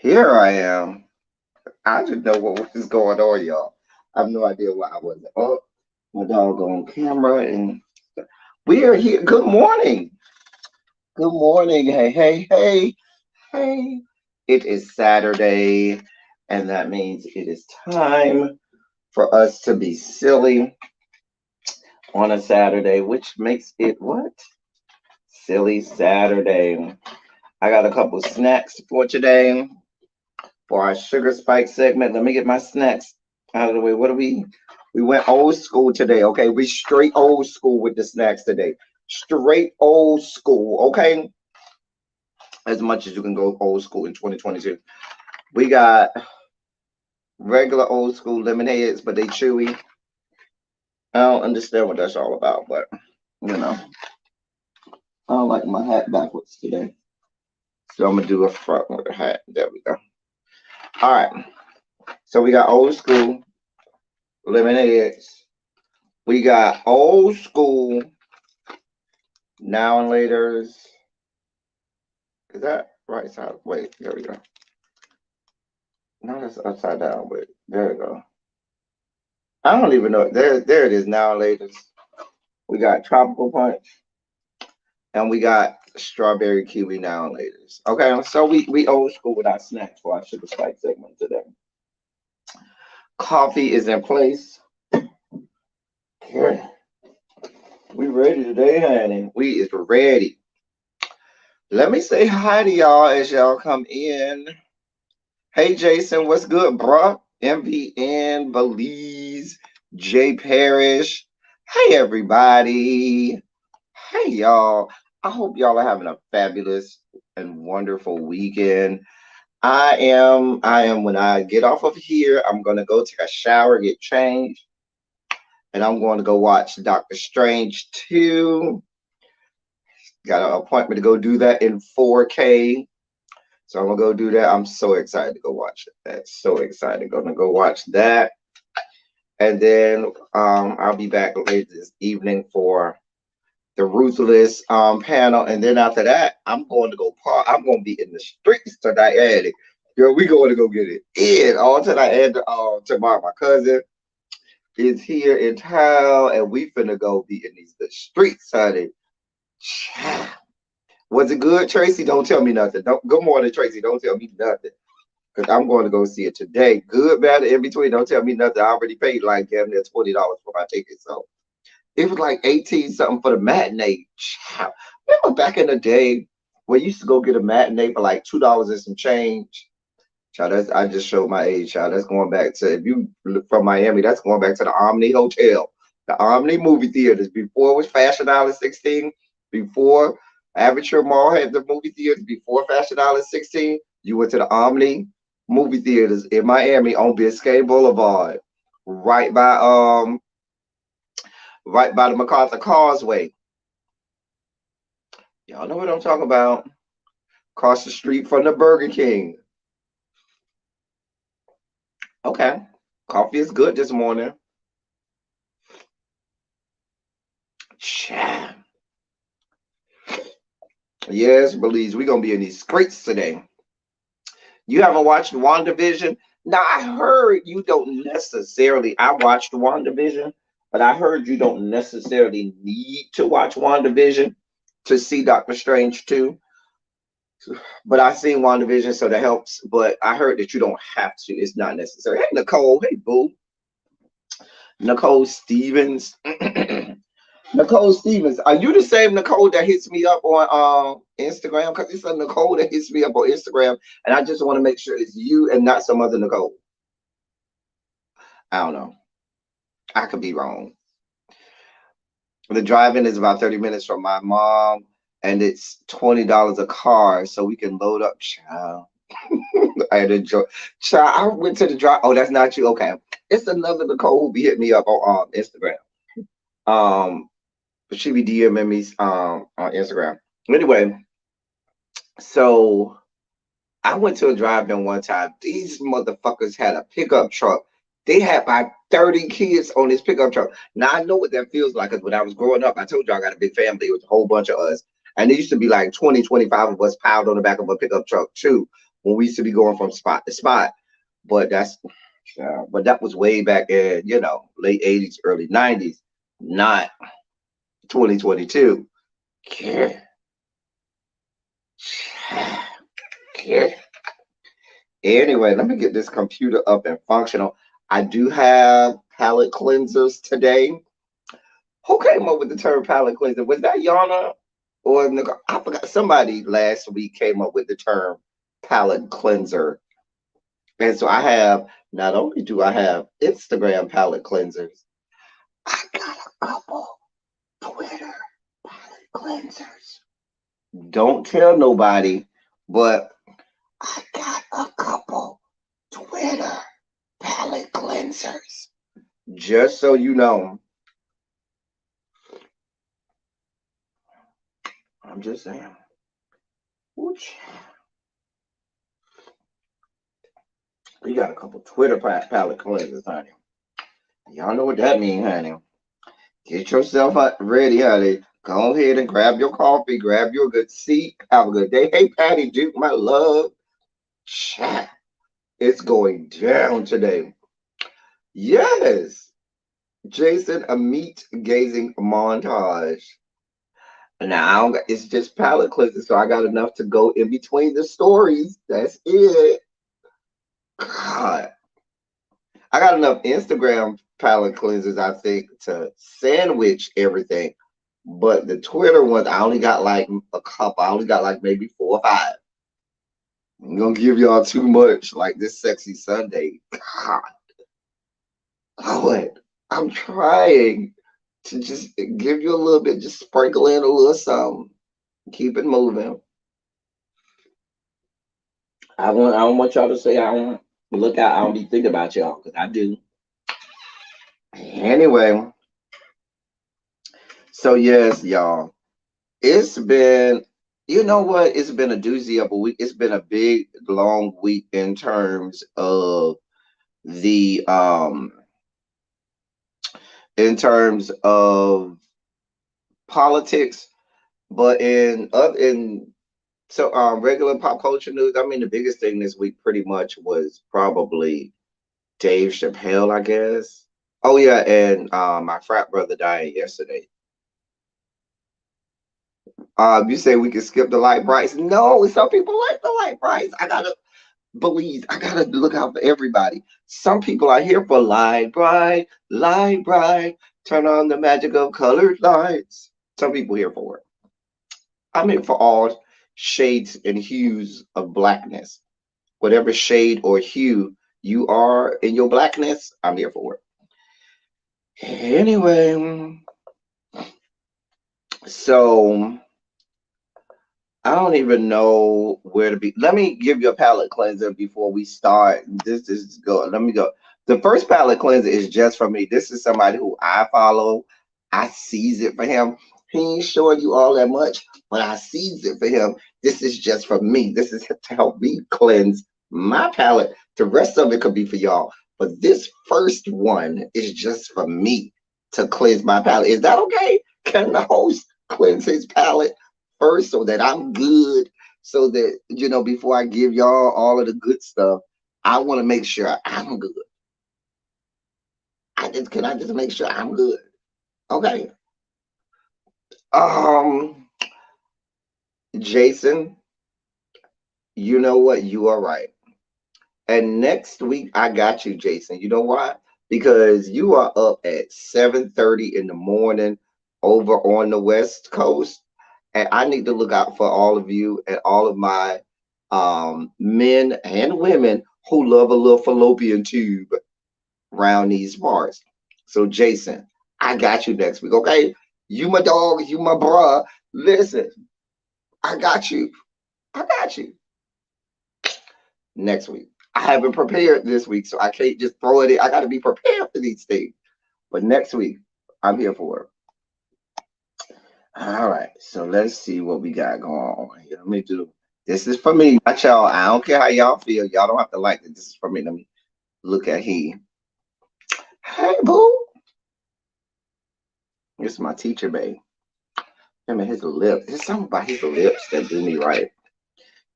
Here I am. I didn't know what was going on, y'all. I have no idea why I wasn't up. My dog on camera, and we are here. Good morning. Good morning. Hey, hey, hey, hey. It is Saturday, and that means it is time for us to be silly on a Saturday, which makes it what? Silly Saturday. I got a couple snacks for today for our sugar spike segment. Let me get my snacks out of the way. What do we went old school today, okay? We straight old school with the snacks today. Straight old school, okay? As much as you can go old school in 2022. We got regular old school lemonades, but they chewy. I don't understand what that's all about, but you know, I don't like my hat backwards today. So I'm gonna do a front with a hat. There we go. All right. So we got old school lemonades. We got old school now and later's. Is that right side? Wait, there we go. No, that's upside down, but there we go. I don't even know. There it is now and later's. We got tropical punch and we got strawberry kiwi now and later's. Okay, so we old school with our snacks for our sugar spike segment today. Coffee is in place. Okay. We ready today, honey. We is ready. Let me say hi to y'all as y'all come in. Hey, Jason, what's good, bruh? MVN, Belize, Jay Parrish. Hey, everybody. Hey, y'all. I hope y'all are having a fabulous and wonderful weekend. When I get off of here, I'm going to go take a shower, get changed, and I'm going to go watch Doctor Strange 2. Got an appointment to go do that in 4K. So I'm gonna go do that. I'm so excited to go watch it. That's so excited. Gonna go watch that. And then I'll be back later this evening for the Ruthless panel. And then after that, I'm going to go park. I'm gonna be in the streets tonight, Eddie. Girl, we going to go get it in all tonight. And tomorrow, my cousin is here in town, and we finna go be in the streets, honey. Was it good, Tracy? Don't tell me nothing. Don't good morning, Tracy. Don't tell me nothing. Because I'm going to go see it today. Good, bad, in between. Don't tell me nothing. I already paid like damn near $20 for my ticket. So it was like 18 something for the matinee. Child. Remember back in the day when you used to go get a matinee for like $2 and some change? Child, I just showed my age, child. That's going back to, if you look from Miami, that's going back to the Omni Hotel, the Omni movie theaters. Before it was Fashion Island 16, before Aperture Mall had the movie theaters, before Fashion Island 16, you went to the Omni movie theaters in Miami on Biscayne Boulevard, right by right by the MacArthur Causeway. Y'all know what I'm talking about. Across the street from the Burger King. Okay. Coffee is good this morning. Cha. Yes, Belize. We're gonna be in these streets today. You haven't watched WandaVision? Now I heard you don't necessarily. I watched WandaVision, but I heard you don't necessarily need to watch WandaVision to see Doctor Strange too. But I seen WandaVision, so that helps. But I heard that you don't have to. It's not necessary. Hey Nicole, hey boo, Nicole Stevens. Nicole Stevens, are you the same Nicole that hits me up on Instagram? Because it's a Nicole that hits me up on Instagram, and I just want to make sure it's you and not some other Nicole. I don't know. I could be wrong. The drive-in is about 30 minutes from my mom, and it's $20 a car, so we can load up. Child, I had enjoy. Child, I went to the drive. Oh, that's not you. Okay, it's another Nicole who be hitting me up on Instagram. Um, but she be DMing me on Instagram. Anyway, so I went to a drive-in one time. These motherfuckers had a pickup truck. They had like 30 kids on this pickup truck. Now I know what that feels like because when I was growing up, I told you I got a big family. It was a whole bunch of us. And there used to be like 20, 25 of us piled on the back of a pickup truck too. when we used to be going from spot to spot. But but that was way back in, late 80s, early 90s, not 2022. Yeah. Yeah. Anyway, let me get this computer up and functional. I do have palette cleansers today. Who came up with the term palette cleanser? Was that Yana or I forgot. Somebody last week came up with the term palette cleanser. And so I have, not only do I have Instagram palette cleansers, I got a couple Twitter palette cleansers. Don't tell nobody, but I got a couple Twitter palette cleansers. Just so you know, I'm just saying. Ooch. You got a couple Twitter palette cleansers, honey. Y'all know what that means, honey. Get yourself ready, honey. Go ahead and grab your coffee, grab your good seat, have a good day. Hey, Patty Duke, my love. Chat. It's going down today. Yes. Jason, a meat gazing montage. Now I don't, it's just palette cleansing, so I got enough to go in between the stories. That's it. God, I got enough Instagram palette cleansers, I think, to sandwich everything. But the Twitter ones, I only got like a couple. I only got like maybe 4 or 5. I'm gonna give y'all too much, like this sexy Sunday. God, Lord, I'm trying to just give you a little bit, just sprinkle in a little something. Keep it moving. I don't want y'all to say I don't look out. I don't be thinking about y'all because I do. Anyway, so yes, y'all. It's been, you know what? It's been a doozy of a week. It's been a big, long week in terms of the in terms of politics, but in regular pop culture news. I mean, the biggest thing this week pretty much was probably Dave Chappelle, I guess. Oh yeah, and my frat brother died yesterday. You say we can skip the light brights? No, some people like the light brights. I gotta look out for everybody. Some people are here for light bright, light bright. Turn on the magic of colored lights. Some people here for it. I'm here for all shades and hues of blackness. Whatever shade or hue you are in your blackness, I'm here for it. Anyway, so I don't even know where to be. Let me give you a palette cleanser before we start. This is go. Let me go. The first palette cleanser is just for me. This is somebody who I follow. I sees it for him. He ain't showing you all that much, but I sees it for him. This is just for me. This is to help me cleanse my palette. The rest of it could be for y'all. But this first one is just for me to cleanse my palette. Is that okay? Can the host cleanse his palette first so that I'm good? So that, before I give y'all all of the good stuff, I want to make sure I'm good. Can I just make sure I'm good? Okay. Um, Jason, you know what? You are right. And next week I got you, Jason. You know why? Because you are up at 7:30 in the morning over on the West Coast. And I need to look out for all of you and all of my men and women who love a little fallopian tube around these parts. So, Jason, I got you next week, okay? You my dog, you my bruh. Listen, I got you. I got you next week. I haven't prepared this week, so I can't just throw it in. I got to be prepared for these things. But next week, I'm here for it. All right, so let's see what we got going on here. Let me do. This is for me, not y'all. I don't care how y'all feel. Y'all don't have to like it. This is for me. Let me look at he. Hey, boo. This is my teacher, babe. I mean, his lips. There's something about his lips that do me right.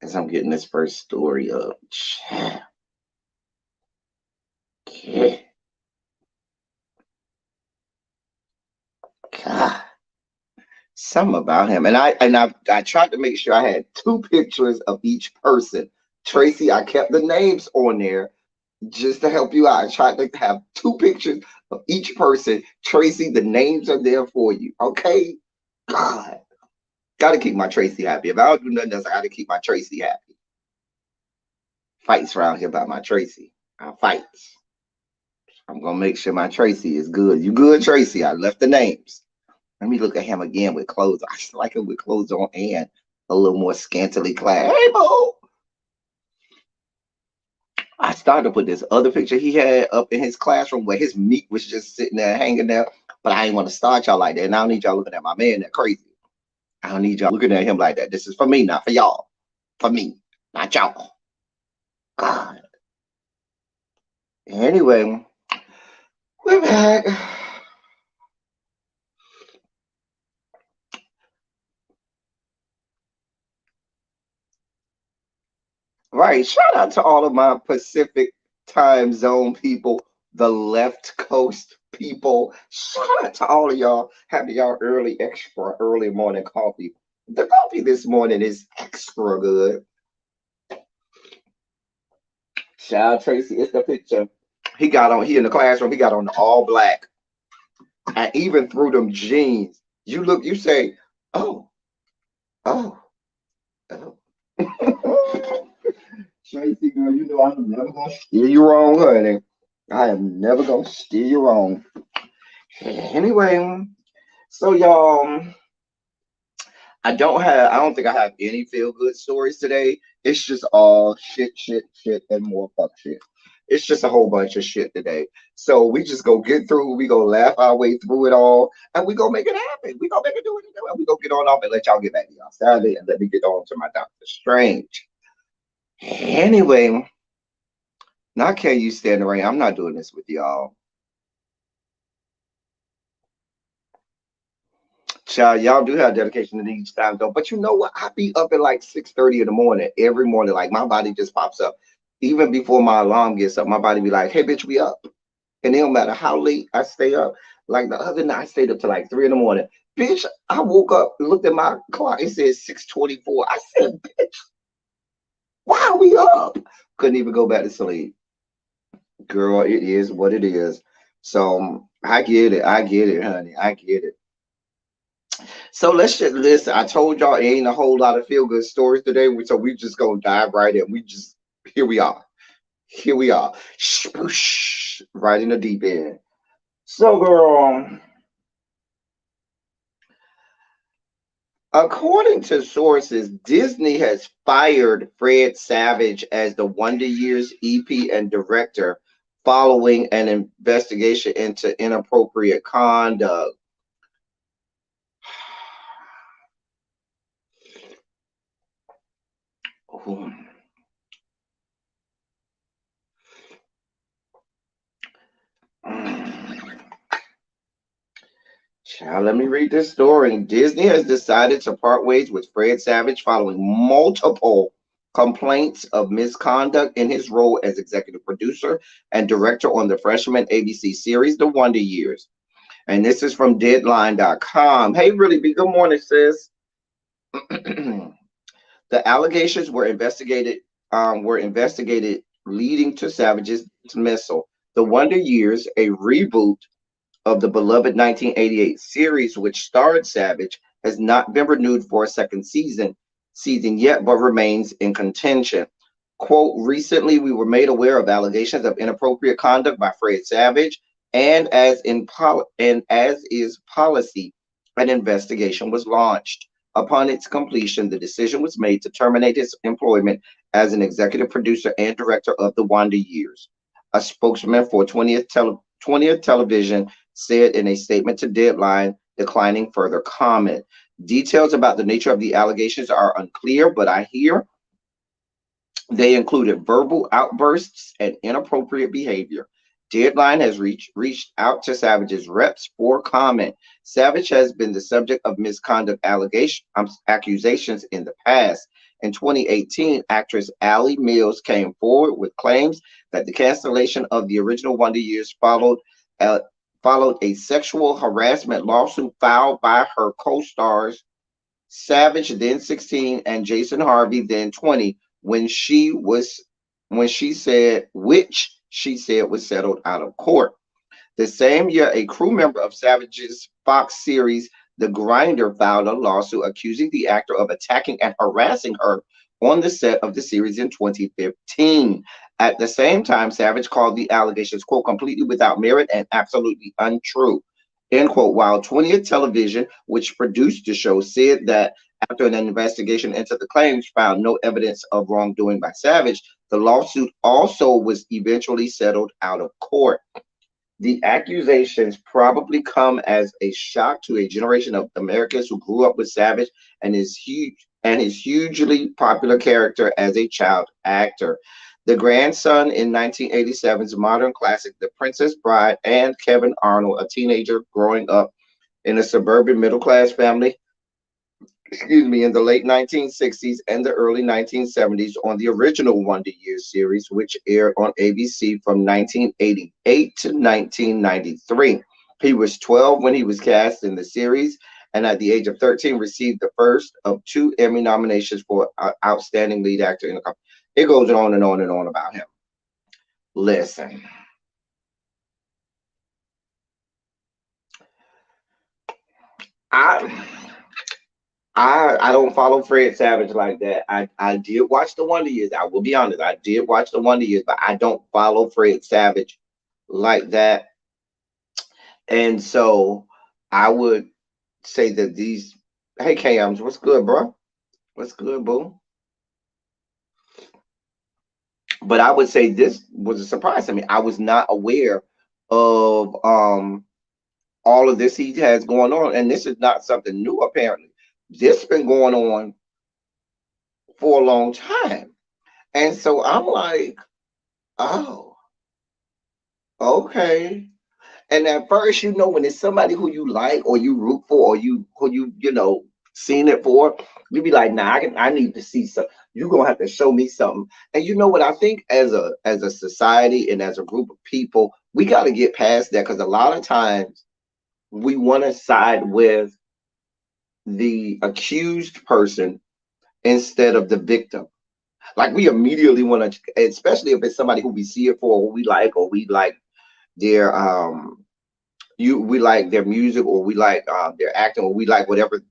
as I'm getting this first story up. Yeah. God, something about him. And I tried to make sure I had two pictures of each person. Tracy, I kept the names on there just to help you out. I tried to have two pictures of each person. Tracy, the names are there for you. Okay? God. Gotta keep my Tracy happy. If I don't do nothing else, I gotta keep my Tracy happy. Fights around here about my Tracy. I fights. I'm gonna make sure my Tracy is good. You good, Tracy? I left the names. Let me look at him again with clothes. I just like him with clothes on and a little more scantily clad. Hey, boo! I started to put this other picture he had up in his classroom where his meat was just sitting there hanging there. But I didn't want to start y'all like that. And I don't need y'all looking at my man that crazy. I don't need y'all looking at him like that. This is for me, not for y'all. For me, not y'all. God. Anyway, we're back. Right. Shout out to all of my Pacific time zone people, the left coast people. Shout out to all of y'all having y'all early, extra early morning coffee. The coffee this morning is extra good. Shout out Tracy, it's the picture. He in the classroom, he got on the all black. And even through them jeans, you look, you say, oh, oh, oh. Tracy, girl, you know I'm never gonna steer you wrong, honey. I am never gonna steer you wrong. Anyway, so y'all, I don't think I have any feel good stories today. It's just all shit, shit, shit, and more fuck shit. It's just a whole bunch of shit today. So we just go get through, we go laugh our way through it all, and we go make it happen. We go make it do it, and we go get on off and let y'all get back to y'all Saturday and let me get on to my Doctor Strange. Anyway, now can you stand around? I'm not doing this with y'all. Child, y'all do have dedication to each time though. But you know what? I be up at like 6:30 in the morning every morning. Like my body just pops up. Even before my alarm gets up, my body be like, hey bitch, we up. And it don't matter how late I stay up. Like the other night I stayed up to like 3 in the morning. Bitch, I woke up, looked at my clock, it said 6:24. I said, bitch, why are we up? Couldn't even go back to sleep. Girl, it is what it is. So I get it. I get it, honey. I get it. So let's just listen. I told y'all it ain't a whole lot of feel good stories today, so we just gonna dive right in. We just here we are. Here we are. Spoosh, right in the deep end. So girl, according to sources, Disney has fired Fred Savage as the Wonder Years EP and director following an investigation into inappropriate conduct. Ooh. Mm. Child, let me read this story. Disney has decided to part ways with Fred Savage following multiple complaints of misconduct in his role as executive producer and director on the freshman ABC series, The Wonder Years. And this is from Deadline.com. Hey, really, be good morning, sis. The allegations were investigated, leading to Savage's dismissal. The Wonder Years, a reboot of the beloved 1988 series, which starred Savage, has not been renewed for a second season yet, but remains in contention. Quote, recently we were made aware of allegations of inappropriate conduct by Fred Savage, and as is policy, an investigation was launched. Upon its completion, the decision was made to terminate his employment as an executive producer and director of The Wonder Years. A spokesman for 20th Television said in a statement to Deadline, declining further comment. Details about the nature of the allegations are unclear, but I hear they included verbal outbursts and inappropriate behavior. Deadline has reached out to Savage's reps for comment. Savage has been the subject of misconduct accusations in the past. In 2018, actress Allie Mills came forward with claims that the cancellation of the original Wonder Years uh, followed a sexual harassment lawsuit filed by her co-stars Savage, then 16, and Jason Harvey, then 20, when she said which she said was settled out of court. The same year, a crew member of Savage's Fox series The Grinder filed a lawsuit accusing the actor of attacking and harassing her on the set of the series in 2015. At the same time, Savage called the allegations, quote, completely without merit and absolutely untrue, end quote, while 20th Television, which produced the show, said that after an investigation into the claims found no evidence of wrongdoing by Savage, the lawsuit also was eventually settled out of court. The accusations probably come as a shock to a generation of Americans who grew up with Savage and his hugely popular character as a child actor. The grandson in 1987's modern classic The Princess Bride and Kevin Arnold, a teenager growing up in a suburban middle class family, in the late 1960s and the early 1970s on the original Wonder Years series, which aired on ABC from 1988 to 1993. He was 12 when he was cast in the series, and at the age of 13 received the first of two Emmy nominations for Outstanding Lead Actor in the company. It goes on and on and on about him. Listen. I don't follow Fred Savage like that. I did watch the Wonder Years. I will be honest. I did watch the Wonder Years, but I don't follow Fred Savage like that. And so I would say that these. Hey, Kams, what's good, bro? What's good, boo? But I would say this was a surprise to me. I was not aware of all of this he has going on, and this is not something new. Apparently, this has been going on for a long time. And so I'm like, oh, okay. And at first, when it's somebody who you like or you root for or who you seen it for, you be like, nah, I need to see some. You're gonna have to show me something. And you know what? I think as a society and as a group of people, we got to get past that because a lot of times we want to side with the accused person instead of the victim. Like we immediately want to, especially if it's somebody who we see it for, or we like their we like their music, or we like their acting, or we like whatever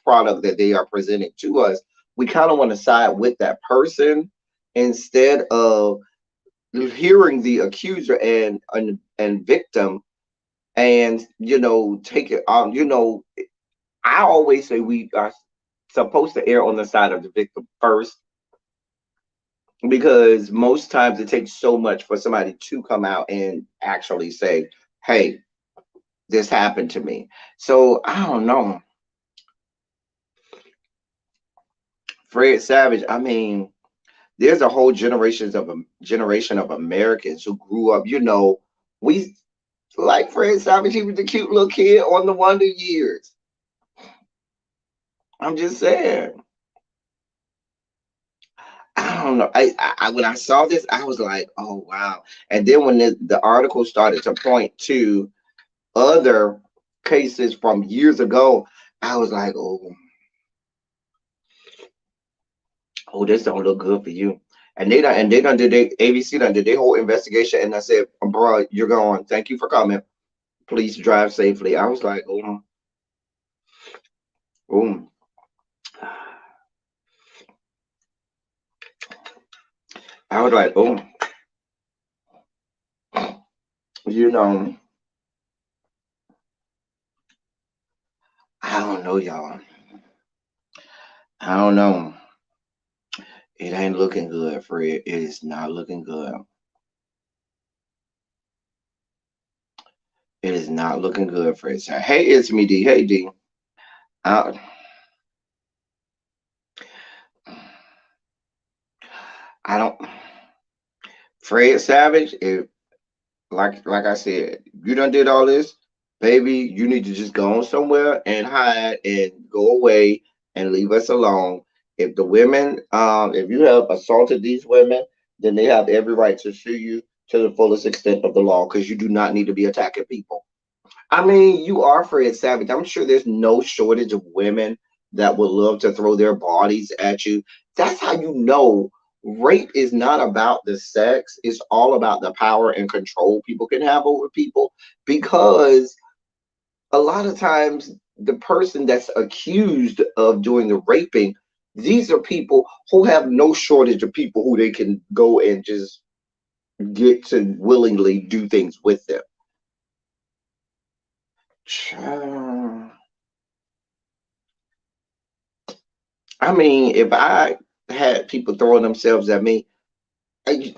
product that they are presenting to us. We kind of want to side with that person instead of hearing the accuser and victim, and take it on. I always say we are supposed to err on the side of the victim first, because most times it takes so much for somebody to come out and actually say, hey, this happened to me. So I don't know. Fred Savage, I mean, there's a whole generation of Americans who grew up, we like Fred Savage. He was the cute little kid on the Wonder Years. I'm just saying. I don't know. I when I saw this, I was like, oh wow. And then when the article started to point to other cases from years ago, I was like, oh, this don't look good for you. And they done did ABC done did their whole investigation, and I said, bro, you're gone. Thank you for coming. Please drive safely. I was like, oh. I was like, oh, you know, I don't know, y'all. I don't know. It ain't looking good, Fred. It is not looking good. It is not looking good, Fred. So, hey, it's me, D. Hey, D. I, I don't. Fred Savage, like I said, you done did all this, baby. You need to just go on somewhere and hide and go away and leave us alone. If the women, if you have assaulted these women, then they have every right to sue you to the fullest extent of the law because you do not need to be attacking people. I mean, you are Fred Savage. I'm sure there's no shortage of women that would love to throw their bodies at you. That's how you know rape is not about the sex, it's all about the power and control people can have over people. Because a lot of times, the person that's accused of doing the raping, these are people who have no shortage of people who they can go and just get to willingly do things with them. Child. I mean, if I had people throwing themselves at me, I,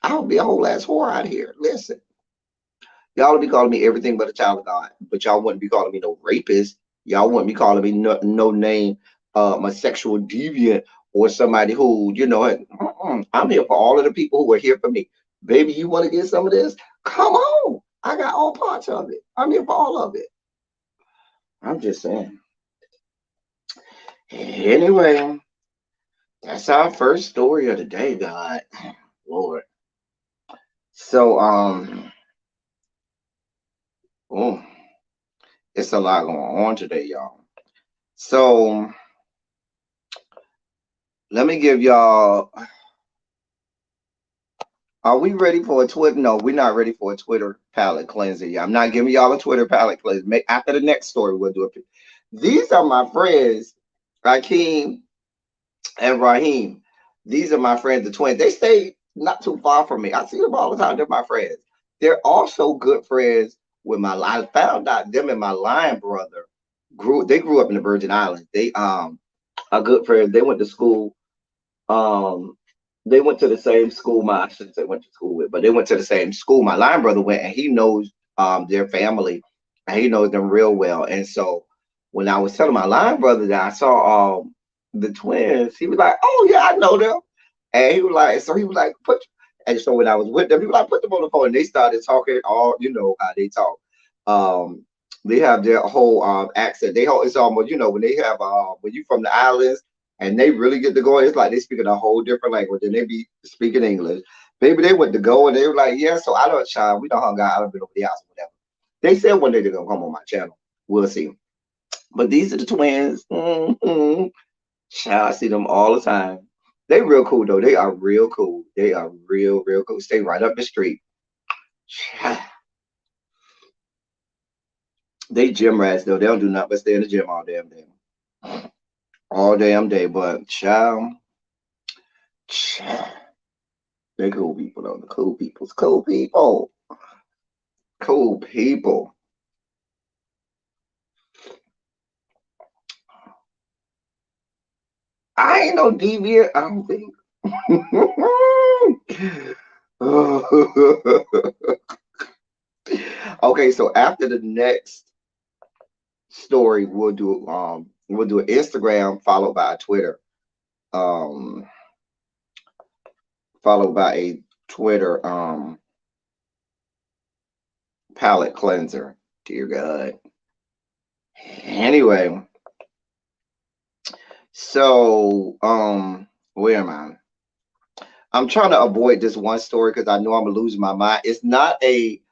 I would be a whole ass whore out here. Listen, y'all would be calling me everything but a child of God, but y'all wouldn't be calling me no rapist. Y'all wouldn't be calling me no name, a sexual deviant or somebody who, I'm here for all of the people who are here for me. Baby, you want to get some of this? Come on. I got all parts of it. I'm here for all of it. I'm just saying. Anyway, that's our first story of the day, God. Lord. So, oh, it's a lot going on today, y'all. So, let me give y'all. Are we ready for a Twitter? No, we're not ready for a Twitter palette cleanser. Yeah, I'm not giving y'all a Twitter palette cleanser. After the next story, we'll do it. These are my friends, Rakeem and Raheem. These are my friends, the twins. They stay not too far from me. I see them all the time. They're my friends. They're also good friends with my. I found out them and my lion brother grew. They grew up in the Virgin Islands. They are good friends. They went to school. Um, they went to the same school. I shouldn't say went to school with, but they went to the same school. My line brother went, and he knows their family, and he knows them real well. And so when I was telling my line brother that I saw the twins, he was like, "Oh yeah, I know them." And he was like, so he was like, "Put." And so when I was with them, he was like, "Put them on the phone." And they started talking. All you know how they talk. Um, they have their whole accent. It's almost when they have when you from the islands and they really get to go, it's like they speaking a whole different language and they be speaking English. Maybe they went to go and they were like, yeah, so I don't child, we don't hung out, I don't been over the house or whatever. They said one day they're gonna come on my channel. We'll see. But these are the twins. Child, I see them all the time. They real cool though. They are real cool. They are real, real cool. Stay right up the street. Child, they gym rats though. They don't do nothing but stay in the gym all damn day. All damn day. But child, they cool people though. The cool people's cool people. Cool people. I ain't no deviant. I don't think. Okay, so after the next story, we'll do an Instagram followed by a Twitter, um followed by a Twitter palette cleanser. Dear God. Anyway, so where am I? I'm trying to avoid this one story because I know I'm gonna lose my mind. It's not a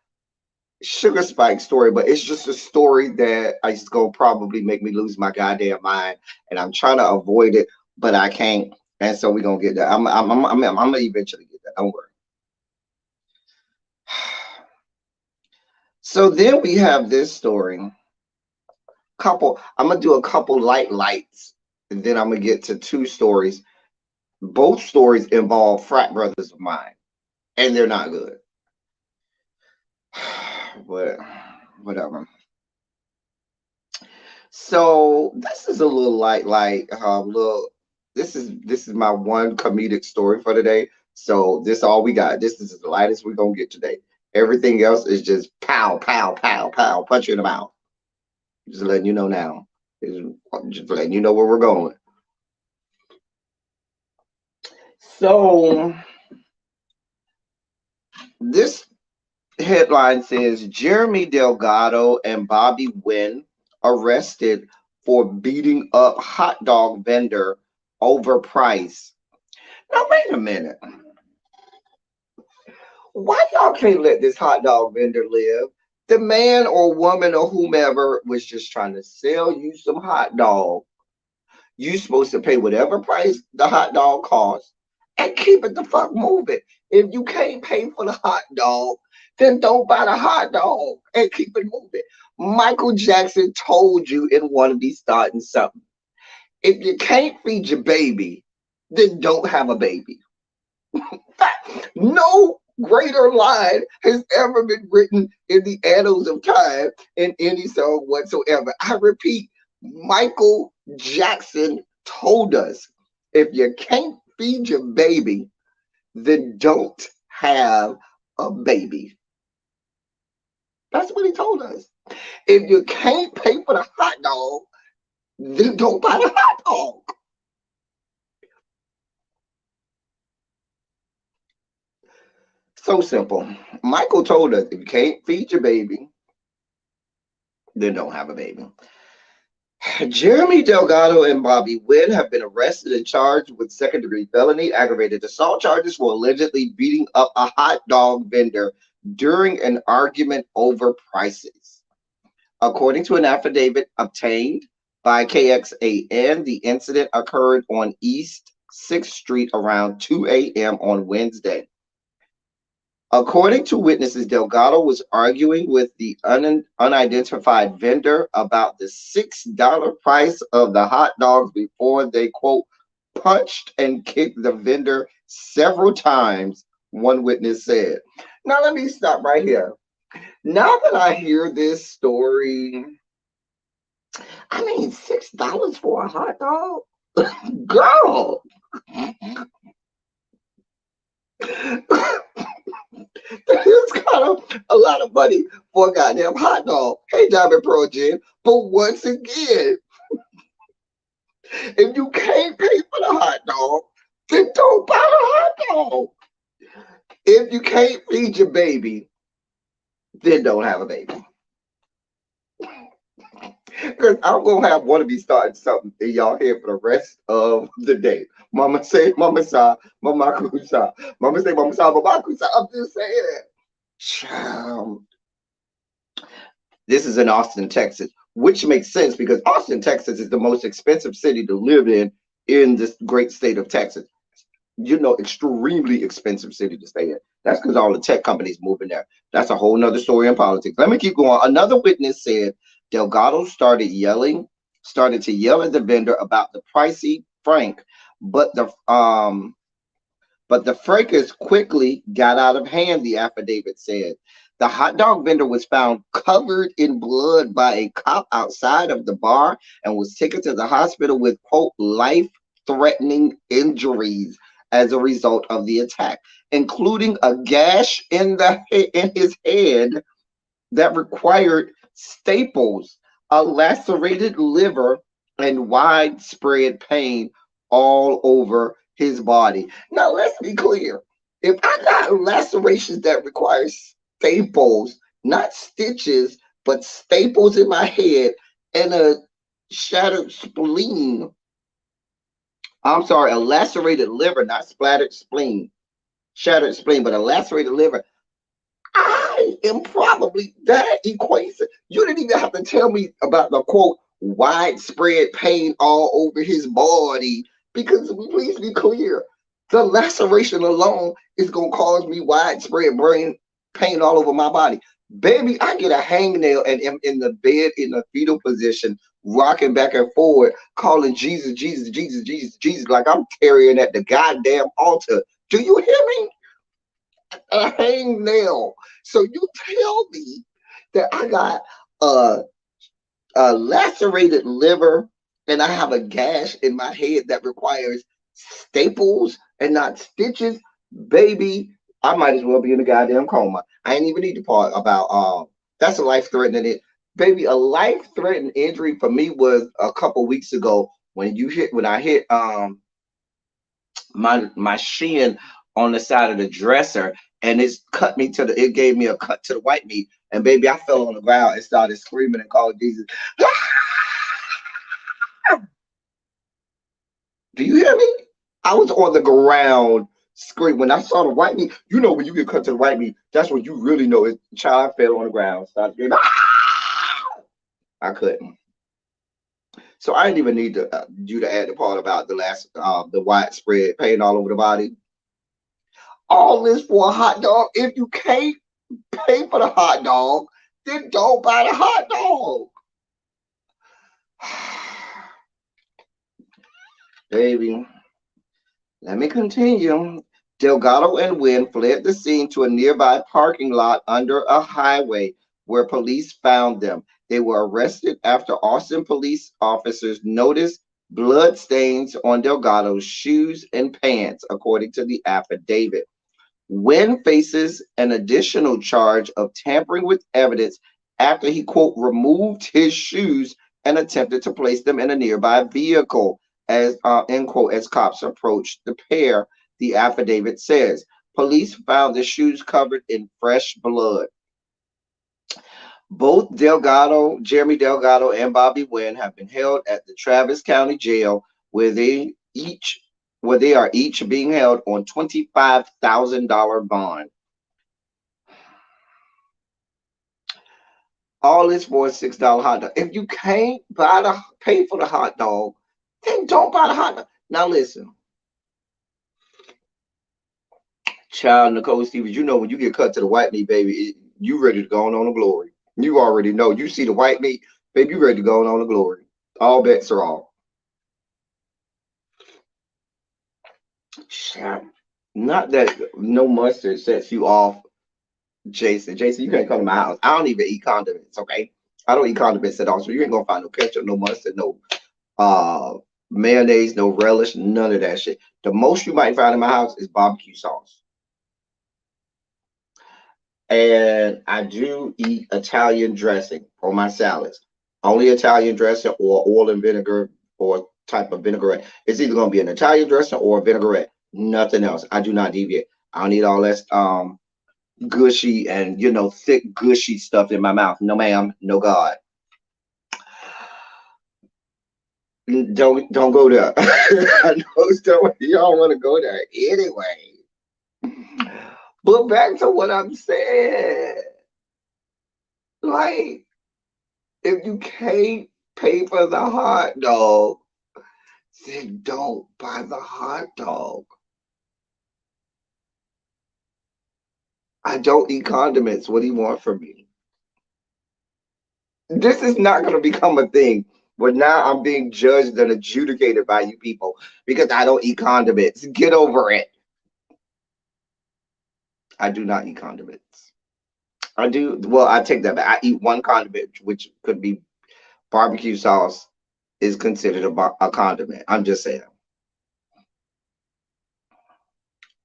sugar spike story, but it's just a story that is gonna probably make me lose my goddamn mind, and I'm trying to avoid it, but I can't. And so we're gonna get that. I'm gonna eventually get that. Don't worry. So then we have this story. Couple. I'm gonna do a couple lights, and then I'm gonna get to two stories. Both stories involve frat brothers of mine, and they're not good. But whatever. So this is a little little. This is my one comedic story for today. So this all we got. This is the lightest we're gonna get today. Everything else is just pow, pow, pow, pow, punch you in the mouth. Just letting you know now. Just letting you know where we're going. So this headline says Jeremy Delgado and Bobby Wynn arrested for beating up hot dog vendor over price. Now wait a minute. Why y'all can't let this hot dog vendor live? The man or woman or whomever was just trying to sell you some hot dog. You supposed to pay whatever price the hot dog costs and keep it the fuck moving. If you can't pay for the hot dog, then don't buy the hot dog and keep it moving. Michael Jackson told you in one of these starting something. If you can't feed your baby, then don't have a baby. No greater line has ever been written in the annals of time in any song whatsoever. I repeat, Michael Jackson told us if you can't feed your baby, then don't have a baby. That's what he told us. If you can't pay for the hot dog, then don't buy the hot dog. So simple. Michael told us if you can't feed your baby, then don't have a baby. Jeremy Delgado and Bobby Wynn have been arrested and charged with second-degree felony aggravated assault charges for allegedly beating up a hot dog vendor during an argument over prices. According to an affidavit obtained by KXAN, the incident occurred on East 6th Street around 2 a.m. on Wednesday. According to witnesses, Delgado was arguing with the unidentified vendor about the $6 price of the hot dogs before they, quote, punched and kicked the vendor several times, one witness said. Now, let me stop right here. Now that I hear this story, I mean, $6 for a hot dog? Girl! It's kind of a lot of money for a goddamn hot dog. Hey, Diamond Pro Jen. But once again, if you can't pay for the hot dog, then don't buy the hot dog. If you can't feed your baby, then don't have a baby. Because I'm going to have one of these starting something in y'all here for the rest of the day. Mama say, Mama sa, Mama kusa. Mama say, Mama sa, Mama kusa. I'm just saying it. This is in Austin, Texas, which makes sense because Austin, Texas is the most expensive city to live in this great state of Texas. You know, extremely expensive city to stay in. That's because all the tech companies moving there. That's a whole nother story in politics. Let me keep going. Another witness said Delgado started to yell at the vendor about the pricey frank, but the fracas quickly got out of hand, the affidavit said. The hot dog vendor was found covered in blood by a cop outside of the bar and was taken to the hospital with, quote, life-threatening injuries as a result of the attack, including a gash in his head that required staples, a lacerated liver, and widespread pain all over his body. Now, let's be clear. If I got lacerations that require staples, not stitches, but staples in my head and a shattered spleen, I'm sorry, a lacerated liver, not splattered spleen, shattered spleen, but a lacerated liver, I am probably, that equates it. You didn't even have to tell me about the, quote, widespread pain all over his body, because please be clear, the laceration alone is going to cause me widespread brain pain all over my body. Baby, I get a hangnail and am in the bed in a fetal position, rocking back and forward, calling Jesus, Jesus, Jesus, Jesus, Jesus, like I'm carrying at the goddamn altar. Do you hear me? A hangnail. So you tell me that I got a lacerated liver and I have a gash in my head that requires staples and not stitches, baby, I might as well be in a goddamn coma. I ain't even need to part about that's a life-threatening it. Baby, a life-threatening injury for me was a couple weeks ago when I hit my shin on the side of the dresser, and it gave me a cut to the white meat, and baby, I fell on the ground and started screaming and calling Jesus. Do you hear me? I was on the ground screaming. When I saw the white meat, you know when you get cut to the white meat, that's when you really know it's child fell on the ground. Started screaming, "Ah!" I couldn't. So I didn't even need you to add the part about the widespread pain all over the body. All this for a hot dog. If you can't pay for the hot dog, then don't buy the hot dog. Baby, let me continue. Delgado and Wynn fled the scene to a nearby parking lot under a highway where police found them. They were arrested after Austin police officers noticed blood stains on Delgado's shoes and pants, according to the affidavit. Wynn faces an additional charge of tampering with evidence after he, quote, removed his shoes and attempted to place them in a nearby vehicle, as end quote, as cops approached the pair, the affidavit says. Police found the shoes covered in fresh blood. Both Jeremy Delgado, and Bobby Wynn have been held at the Travis County Jail, where each they are each being held on $25,000 bond. All this for a $6 hot dog. If you can't pay for the hot dog, then don't buy the hot dog. Now listen, child Nicole Stevens, you know when you get cut to the white meat, baby, you ready to go on the glory. You already know. You see the white meat, baby, you ready to go on the glory. All bets are off. Child, not that no mustard sets you off, Jason. Jason, you can't come to my house. I don't even eat condiments, okay? I don't eat condiments at all. So you ain't gonna find no ketchup, no mustard, no uh mayonnaise, no relish, none of that shit. The most you might find in my house is barbecue sauce. And I do eat Italian dressing on my salads. Only Italian dressing or oil and vinegar or type of vinaigrette. It's either gonna be an Italian dressing or a vinaigrette. Nothing else. I do not deviate. I don't need all that gushy and thick gushy stuff in my mouth. No ma'am, no God. Don't go there. I know y'all want to go there anyway. But back to what I'm saying. Like, if you can't pay for the hot dog, then don't buy the hot dog. I don't eat condiments. What do you want from me? This is not going to become a thing. But now I'm being judged and adjudicated by you people because I don't eat condiments. Get over it. I do not eat condiments. I do. Well, I take that back. I eat one condiment, which could be barbecue sauce, is considered a condiment. I'm just saying.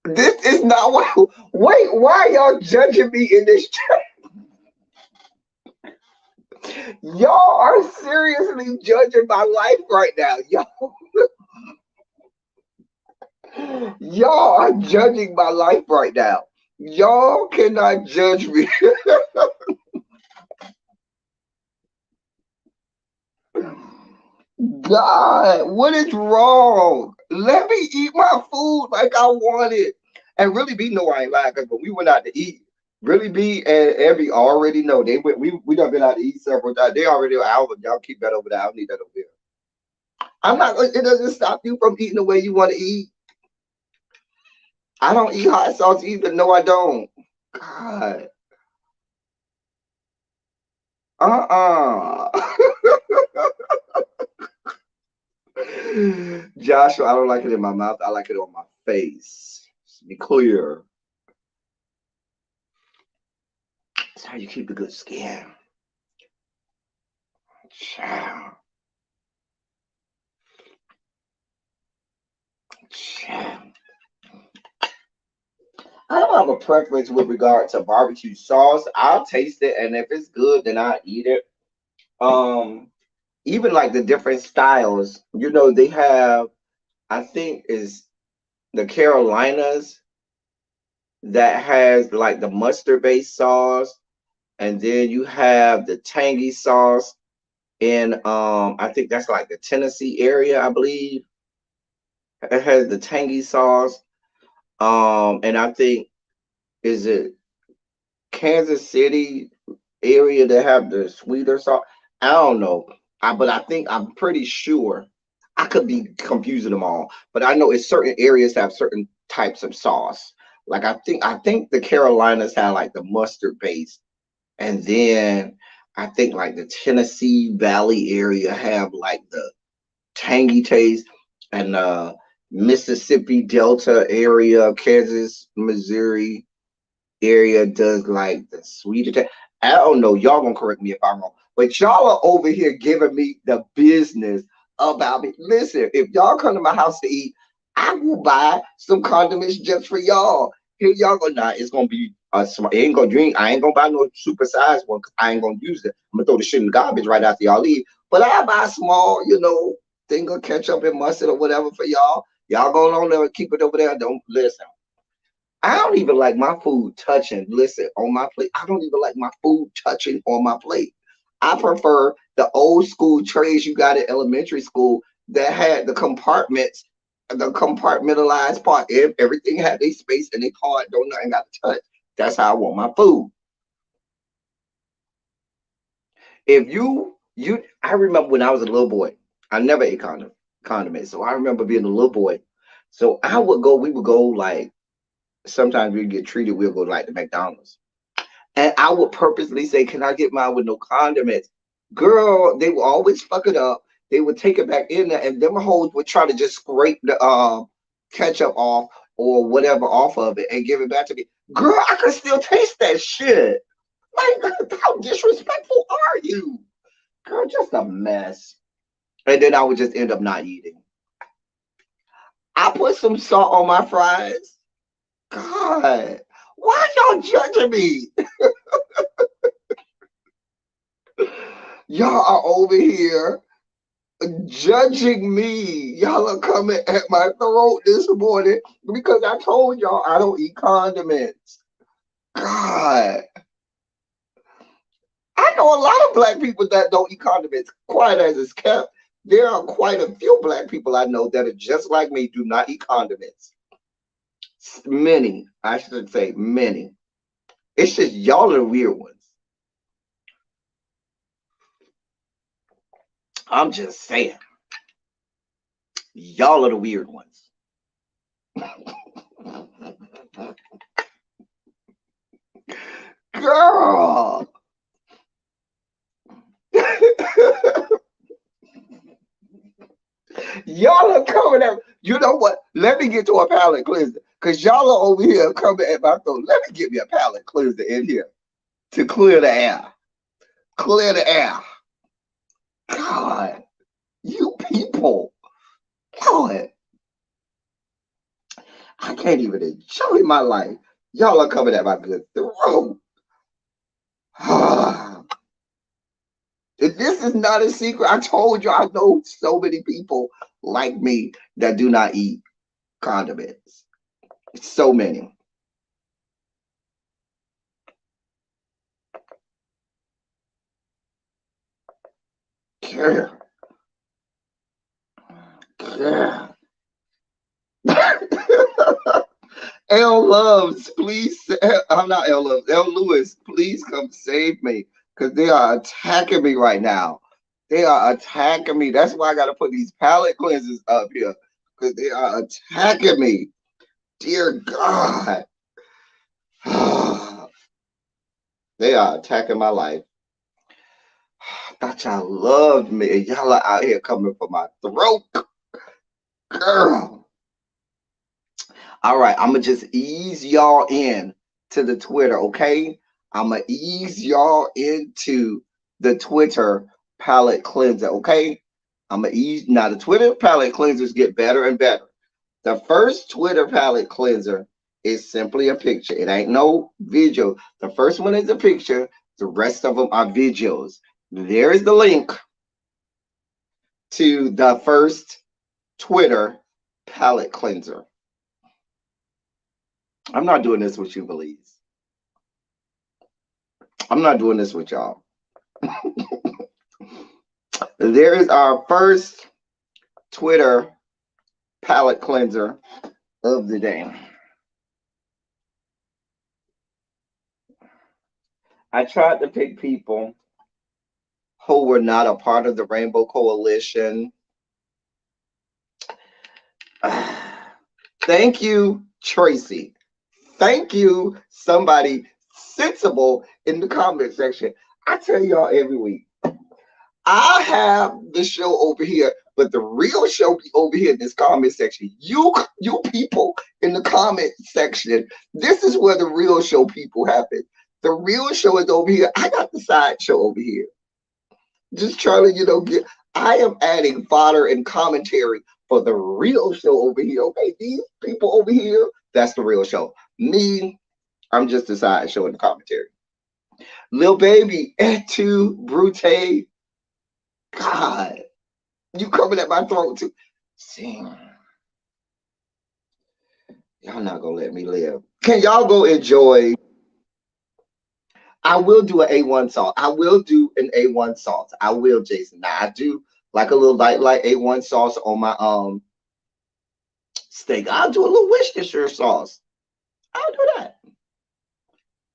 This is not what. Wait, why are y'all judging me in this chat? Y'all are seriously judging my life right now. Y'all are judging my life right now. Y'all cannot judge me. God, what is wrong? Let me eat my food like I want it. And really be no, I ain't lying, because when we went out to eat, really be and Abby already know. We done been out to eat several times. They already y'all keep that over there. I don't need that over there. I'm not it doesn't stop you from eating the way you want to eat. I don't eat hot sauce either. No, I don't. God. Uh-uh. Joshua, I don't like it in my mouth. I like it on my face. Just be clear. That's how you keep a good skin. Child. Child. I don't have a preference with regard to barbecue sauce. I'll taste it, and if it's good, then I'll eat it. Um, Even like the different styles, they have, I think is the Carolinas that has like the mustard based sauce, and then you have the tangy sauce in I think that's like the Tennessee area, I believe. It has the tangy sauce. And I think is it Kansas City area that have the sweeter sauce. I don't know. But I think I'm pretty sure. I could be confusing them all, but I know it's certain areas have certain types of sauce. Like I think the Carolinas have like the mustard base, and then I think like the Tennessee Valley area have like the tangy taste, and Mississippi Delta area, Kansas, Missouri area does like the sweet attack. I don't know. Y'all gonna correct me if I'm wrong, but y'all are over here giving me the business about me. Listen, if y'all come to my house to eat, I will buy some condiments just for y'all. Here y'all go now. It's gonna be it ain't gonna drink. I ain't gonna buy no super sized one because I ain't gonna use it. I'm gonna throw the shit in the garbage right after y'all leave. But I buy a small, thing of ketchup and mustard or whatever for y'all. Y'all go on there and keep it over there. Don't listen. I don't even like my food touching, listen, on my plate. I don't even like my food touching on my plate. I prefer the old school trays you got in elementary school that had the compartments, the compartmentalized part. Everything had their space and their part, don't nothing got to touch. That's how I want my food. If I remember when I was a little boy, I never ate condiments. So I remember being a little boy. So we would go like, sometimes we'd get treated, we'll go like to McDonald's. And I would purposely say, "Can I get mine with no condiments?" Girl, they would always fuck it up. They would take it back in there, and them hoes would try to just scrape the ketchup off or whatever off of it and give it back to me. Girl, I could still taste that shit. Like, how disrespectful are you? Girl, just a mess. And then I would just end up not eating. I put some salt on my fries. God, why y'all judging me? Y'all are over here judging me. Y'all are coming at my throat this morning because I told y'all I don't eat condiments. God, I know a lot of black people that don't eat condiments. Quiet as it's kept, there are quite a few black people I know that are just like me, do not eat condiments. Many, I should say, many. It's just y'all are the weird ones. I'm just saying, y'all are the weird ones. Girl. Y'all are coming at, you know what? Let me get to a palate cleanser. Because y'all are over here coming at my throat. Let me get me a palate cleanser in here to clear the air. Clear the air. God, you people. Lord, I can't even enjoy my life. Y'all are coming at my good throat. This is not a secret. I told you I know so many people like me that do not eat condiments. So many. Yeah. Yeah. L Loves, please. I'm not L Loves. L Lewis, please come save me because they are attacking me right now. They are attacking me. That's why I got to put these palate cleansers up here because they are attacking me. Dear God. They are attacking my life. I thought y'all loved me. And y'all are out here coming for my throat. Girl. All right, I'm gonna just ease y'all in to the Twitter, okay? I'm gonna ease y'all into the Twitter palette cleanser, okay? I'm gonna ease now. The Twitter palette cleansers get better and better. The first Twitter palette cleanser is simply a picture. It ain't no video. The first one is a picture. The rest of them are videos. There is the link to the first Twitter palette cleanser. I'm not doing this with you, Belize. I'm not doing this with y'all. There is our first Twitter palette cleanser of the day. I tried to pick people who were not a part of the Rainbow Coalition. Thank you, Tracy. Thank you, somebody sensible in the comment section. I tell y'all every week, I have the show over here, but the real show be over here in this comment section. You people in the comment section, this is where the real show people happen. The real show is over here. I got the side show over here. Just trying to, get. I am adding fodder and commentary for the real show over here. Okay, these people over here, that's the real show. Me, I'm just the side show in the commentary. Lil baby, et tu, Brute. God, you coming at my throat too. Sing. Y'all not gonna let me live. Can y'all go enjoy? I will do an A1 sauce. I will do an A1 sauce. I will, Jason. Now I do like a little light A1 sauce on my steak. I'll do a little Worcestershire sauce. I'll do that.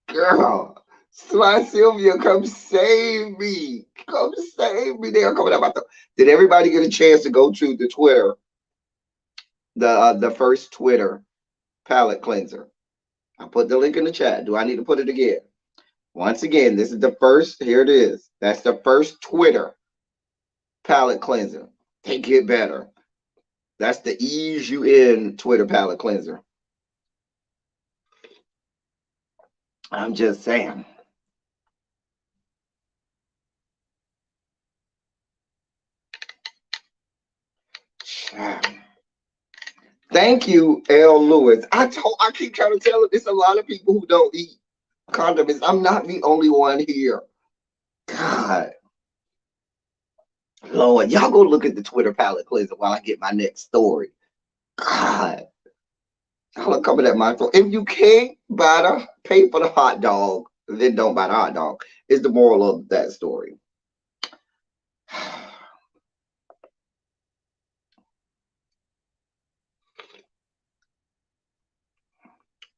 Girl, Sly Sylvia, come save me. Come save me. They are coming out my throat. Did everybody get a chance to go to the Twitter? The first Twitter palette cleanser. I put the link in the chat. Do I need to put it again? Once again, this is the first. Here it is. That's the first Twitter palette cleanser. They get better. That's the ease you in Twitter palette cleanser. I'm just saying. Thank you, L. Lewis. I keep trying to tell it. There's a lot of people who don't eat condiments. I'm not the only one here. God. Lord, y'all go look at the Twitter palette cleanser while I get my next story. God. Y'all are coming at my throat. If you can't pay for the hot dog, then don't buy the hot dog. Is the moral of that story.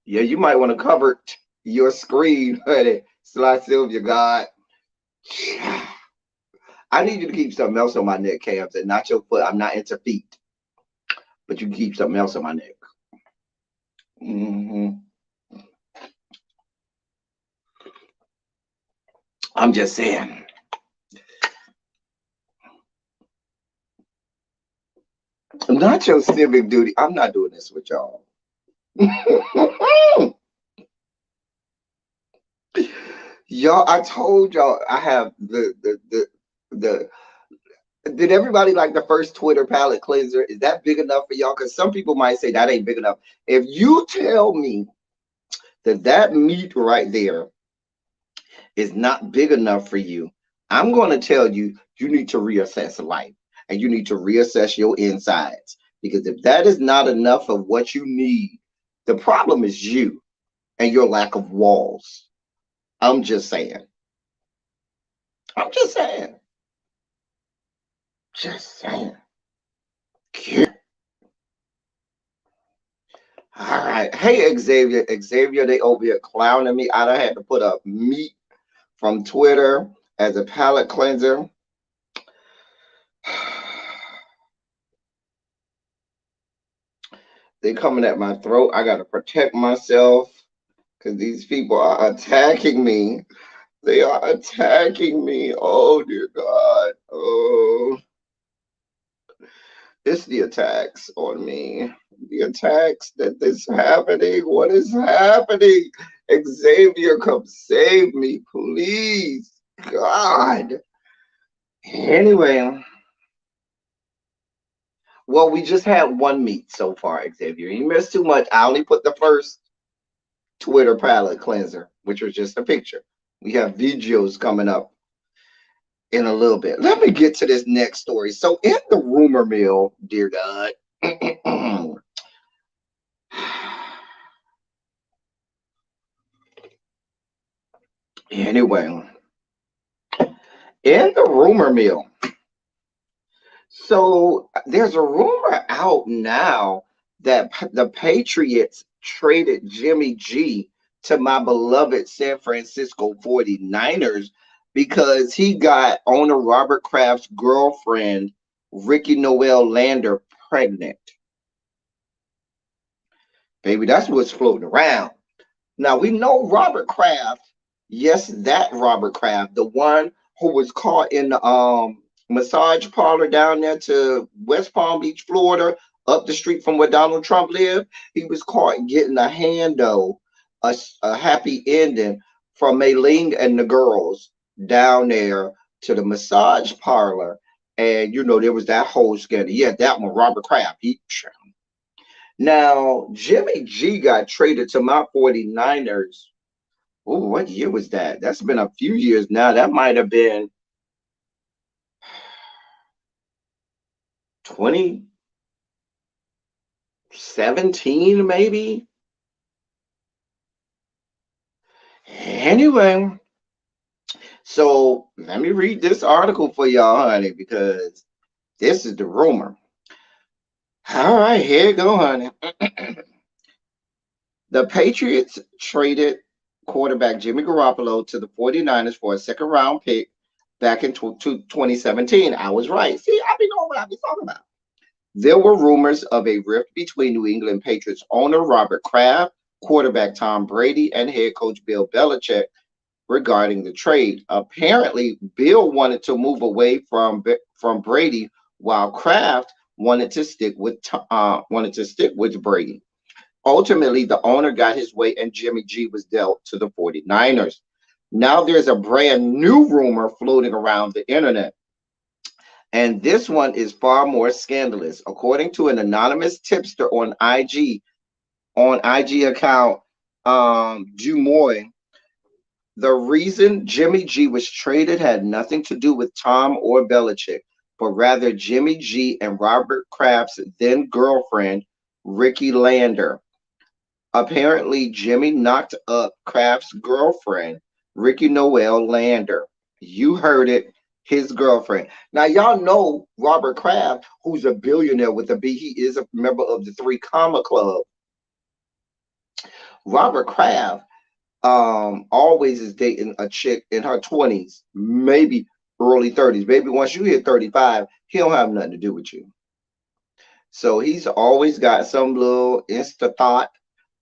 Yeah, you might want to cover your screen, honey. Sly Sylvia, God. I need you to keep something else on my neck, Cams, and not your foot. I'm not into feet. But you can keep something else on my neck. I'm just saying. Not your civic duty. I'm not doing this with y'all. Y'all, I told y'all I have the did everybody like the first Twitter palette cleanser? Is that big enough for y'all? Because some people might say that ain't big enough. If you tell me that meat right there is not big enough for you, I'm going to tell you you need to reassess life and you need to reassess your insides. Because if that is not enough of what you need, the problem is you and your lack of walls. I'm just saying. I'm just saying. Just saying. All right. Hey, Xavier. Xavier, they over here clowning me. I done had to put up meat from Twitter as a palate cleanser. They coming at my throat. I got to protect myself because these people are attacking me. They are attacking me. Oh, dear God. Oh. It's the attacks on me. The attacks that is happening. What is happening? Xavier, come save me, please. God. Anyway. Well, we just had one meet so far, Xavier. You missed too much. I only put the first Twitter palette cleanser, which was just a picture. We have videos coming up in a little bit. Let me get to this next story. So in the rumor mill, dear God, anyway, in the rumor mill, So there's a rumor out now that the Patriots traded Jimmy G to my beloved San Francisco 49ers because he got owner Robert Kraft's girlfriend, Ricky Noel Lander, pregnant. Baby, that's what's floating around. Now we know Robert Kraft. Yes, that Robert Kraft, the one who was caught in the massage parlor down there to West Palm Beach, Florida, up the street from where Donald Trump lived. He was caught getting a hando, a happy ending from Maylene and the girls down there to the massage parlor. And you know, there was that whole scandal. Yeah, that one, Robert Kraft. Now, Jimmy G got traded to my 49ers. Oh, what year was that? That's been a few years now. That might have been 2017, maybe. Anyway, so let me read this article for y'all, honey, because this is the rumor. All right, here you go, honey. The Patriots traded quarterback Jimmy Garoppolo to the 49ers for a second round pick back in 2017. I was right. See, I be knowing what I be talking about. There were rumors of a rift between New England Patriots owner Robert Kraft, quarterback Tom Brady, and head coach Bill Belichick regarding the trade. Apparently, Bill wanted to move away from Brady, while Kraft wanted to stick with Brady. Ultimately, the owner got his way and Jimmy G was dealt to the 49ers. Now there's a brand new rumor floating around the internet. And this one is far more scandalous. According to an anonymous tipster on IG account Dumoy, the reason Jimmy G was traded had nothing to do with Tom or Belichick, but rather Jimmy G and Robert Kraft's then girlfriend, Ricky Lander. Apparently, Jimmy knocked up Kraft's girlfriend, Ricky Noel Lander. You heard it, his girlfriend. Now, y'all know Robert Kraft, who's a billionaire with a B. He is a member of the Three Comma Club. Robert Kraft always is dating a chick in her 20s, maybe early 30s. Maybe once you hit 35, he don't have nothing to do with you. So he's always got some little insta thought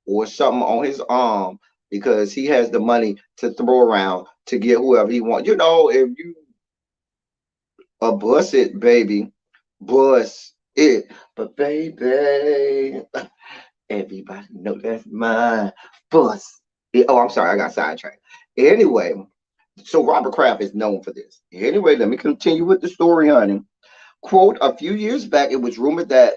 or something on his arm because he has the money to throw around to get whoever he wants. You know, if you a bust it, baby, bust it. But baby, everybody know that's mine. Bust it. Oh, I'm sorry, I got sidetracked. Anyway, so Robert Kraft is known for this. Anyway, let me continue with the story, honey. Quote, a few years back, it was rumored that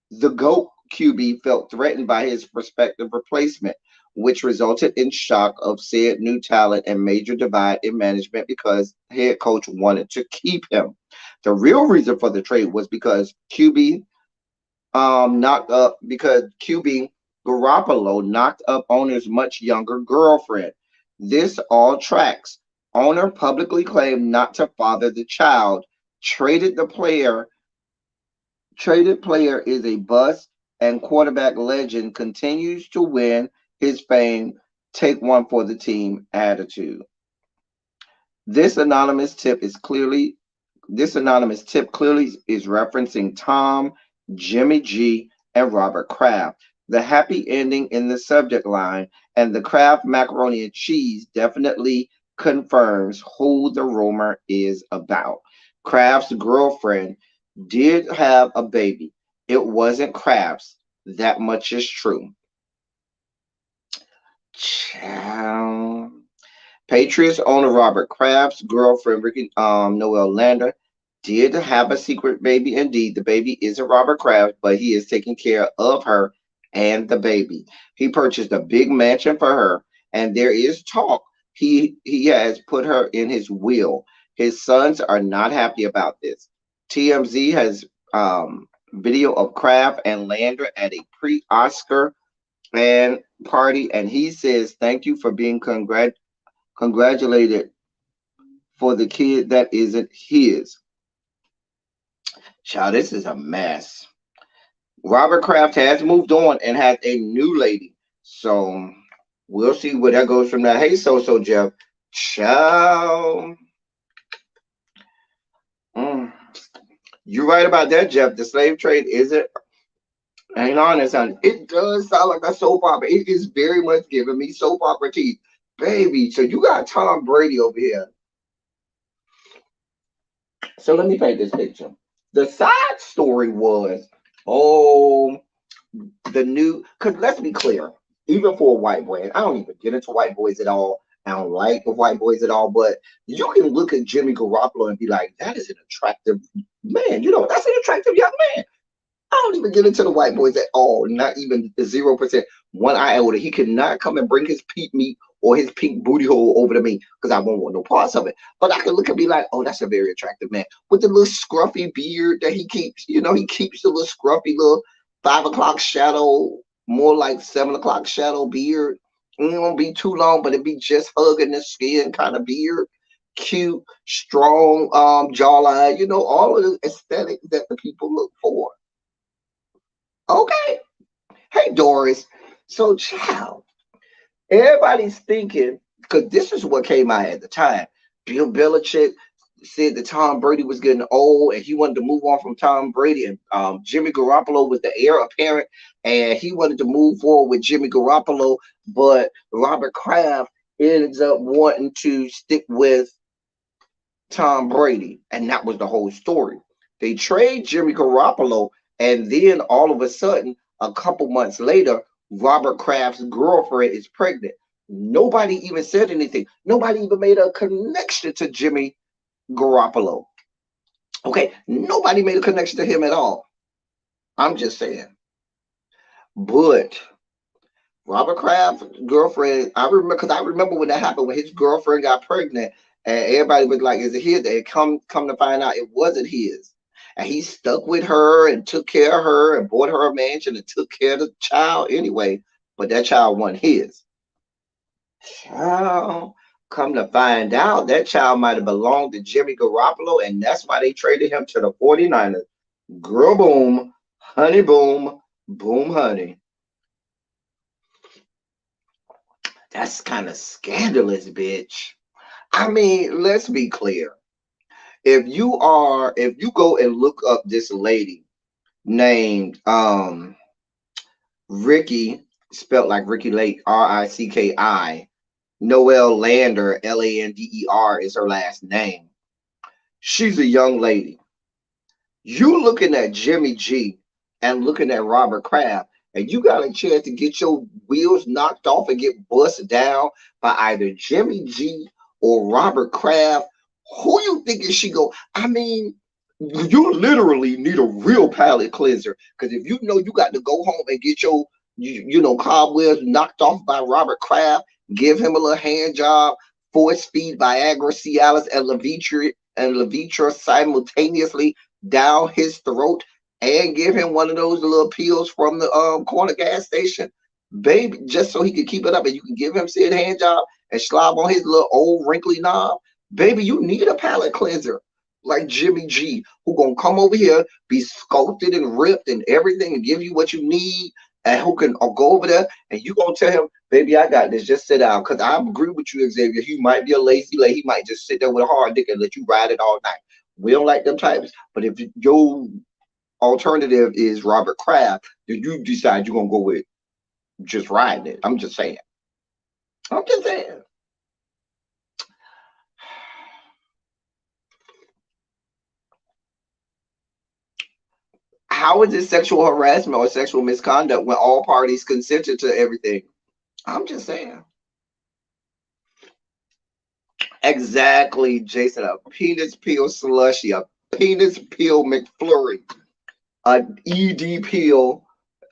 the GOAT QB felt threatened by his prospective replacement, which resulted in shock of said new talent and major divide in management because head coach wanted to keep him. The real reason for the trade was because QB Garoppolo knocked up owner's much younger girlfriend. This all tracks. Owner publicly claimed not to father the child, traded the player Traded player is a bust, and quarterback legend continues to win his fame. Take one for the team attitude. This anonymous tip is clearly this anonymous tip clearly is referencing Tom, Jimmy G, and Robert Kraft. The happy ending in the subject line and the Kraft macaroni and cheese definitely confirms who the rumor is about. Kraft's girlfriend did have a baby. It wasn't Kraft's. That much is true. Child. Patriots owner Robert Kraft's girlfriend, Ricky Noel Lander, did have a secret baby. Indeed, the baby isn't Robert Kraft, but he is taking care of her and the baby. He purchased a big mansion for her, and there is talk he has put her in his will. His sons are not happy about this. TMZ has video of Kraft and Lander at a pre-Oscar and party, and he says, "Thank you for being congratulated for the kid that isn't his." Child, this is a mess. Robert Kraft has moved on and has a new lady. So we'll see where that goes from there. Hey, so Jeff. Child. Mm. You're right about that, Jeff. The slave trade isn't ain't honest, honey. It does sound like a soap opera. It is very much giving me soap opera teeth. Baby. So you got Tom Brady over here. So let me paint this picture. The side story was, oh, the new, because let's be clear, even for a white boy, and I don't even get into white boys at all. I don't like the white boys at all, but you can look at Jimmy Garoppolo and be like, that is an attractive man. You know, that's an attractive young man. I don't even get into the white boys at all, not even 0%, 1 iota. He cannot come and bring his peep meat or his pink booty hole over to me because I won't want no parts of it. But I can look and be like, oh, that's a very attractive man with the little scruffy beard that he keeps. You know, he keeps the little scruffy little 5 o'clock shadow, more like 7 o'clock shadow beard. It won't be too long, but it be just hugging the skin kind of beard. Cute, strong jawline, you know, all of the aesthetics that the people look for. Okay. Hey, Doris. So, child, everybody's thinking, because this is what came out at the time. Bill Belichick said that Tom Brady was getting old and he wanted to move on from Tom Brady. And Jimmy Garoppolo was the heir apparent and he wanted to move forward with Jimmy Garoppolo. But Robert Kraft ends up wanting to stick with Tom Brady. And that was the whole story. They trade Jimmy Garoppolo, and then all of a sudden, a couple months later, Robert Kraft's girlfriend is pregnant. Nobody even said anything. Nobody even made a connection to Jimmy Garoppolo. Okay, nobody made a connection to him at all. I'm just saying. But Robert Kraft's girlfriend, I remember because I remember when that happened when his girlfriend got pregnant, and everybody was like, "Is it his?" And come to find out, it wasn't his. And he stuck with her and took care of her and bought her a mansion and took care of the child anyway. But that child wasn't his. Child, come to find out, that child might have belonged to Jimmy Garoppolo, and that's why they traded him to the 49ers. Girl, boom, honey, boom, boom, honey. That's kind of scandalous, bitch. I mean, let's be clear. If you go and look up this lady named Ricky, spelled like Ricky Lake, Ricki, Noelle Lander, Lander is her last name. She's a young lady. You looking at Jimmy G and looking at Robert Kraft, and you got a chance to get your wheels knocked off and get busted down by either Jimmy G or Robert Kraft. Who you thinking she go? I mean, you literally need a real palate cleanser because if you know you got to go home and get your cobwebs knocked off by Robert Kraft, give him a little hand job, force feed Viagra, Cialis, and Levitra simultaneously down his throat, and give him one of those little pills from the corner gas station, baby, just so he can keep it up, and you can give him said hand job and slob on his little old wrinkly knob. Baby, you need a palate cleanser like Jimmy G, who gonna come over here, be sculpted and ripped and everything, and give you what you need, and who can go over there and you gonna tell him, baby, I got this. Just sit down. Cause I agree with you, Xavier. He might be a lazy lady. He might just sit there with a hard dick and let you ride it all night. We don't like them types. But if your alternative is Robert Kraft, then you decide you're gonna go with just riding it. I'm just saying. I'm just saying. How is it sexual harassment or sexual misconduct when all parties consented to everything? I'm just saying. Exactly, Jason. A penis peel slushy, a penis peel McFlurry, a ED peel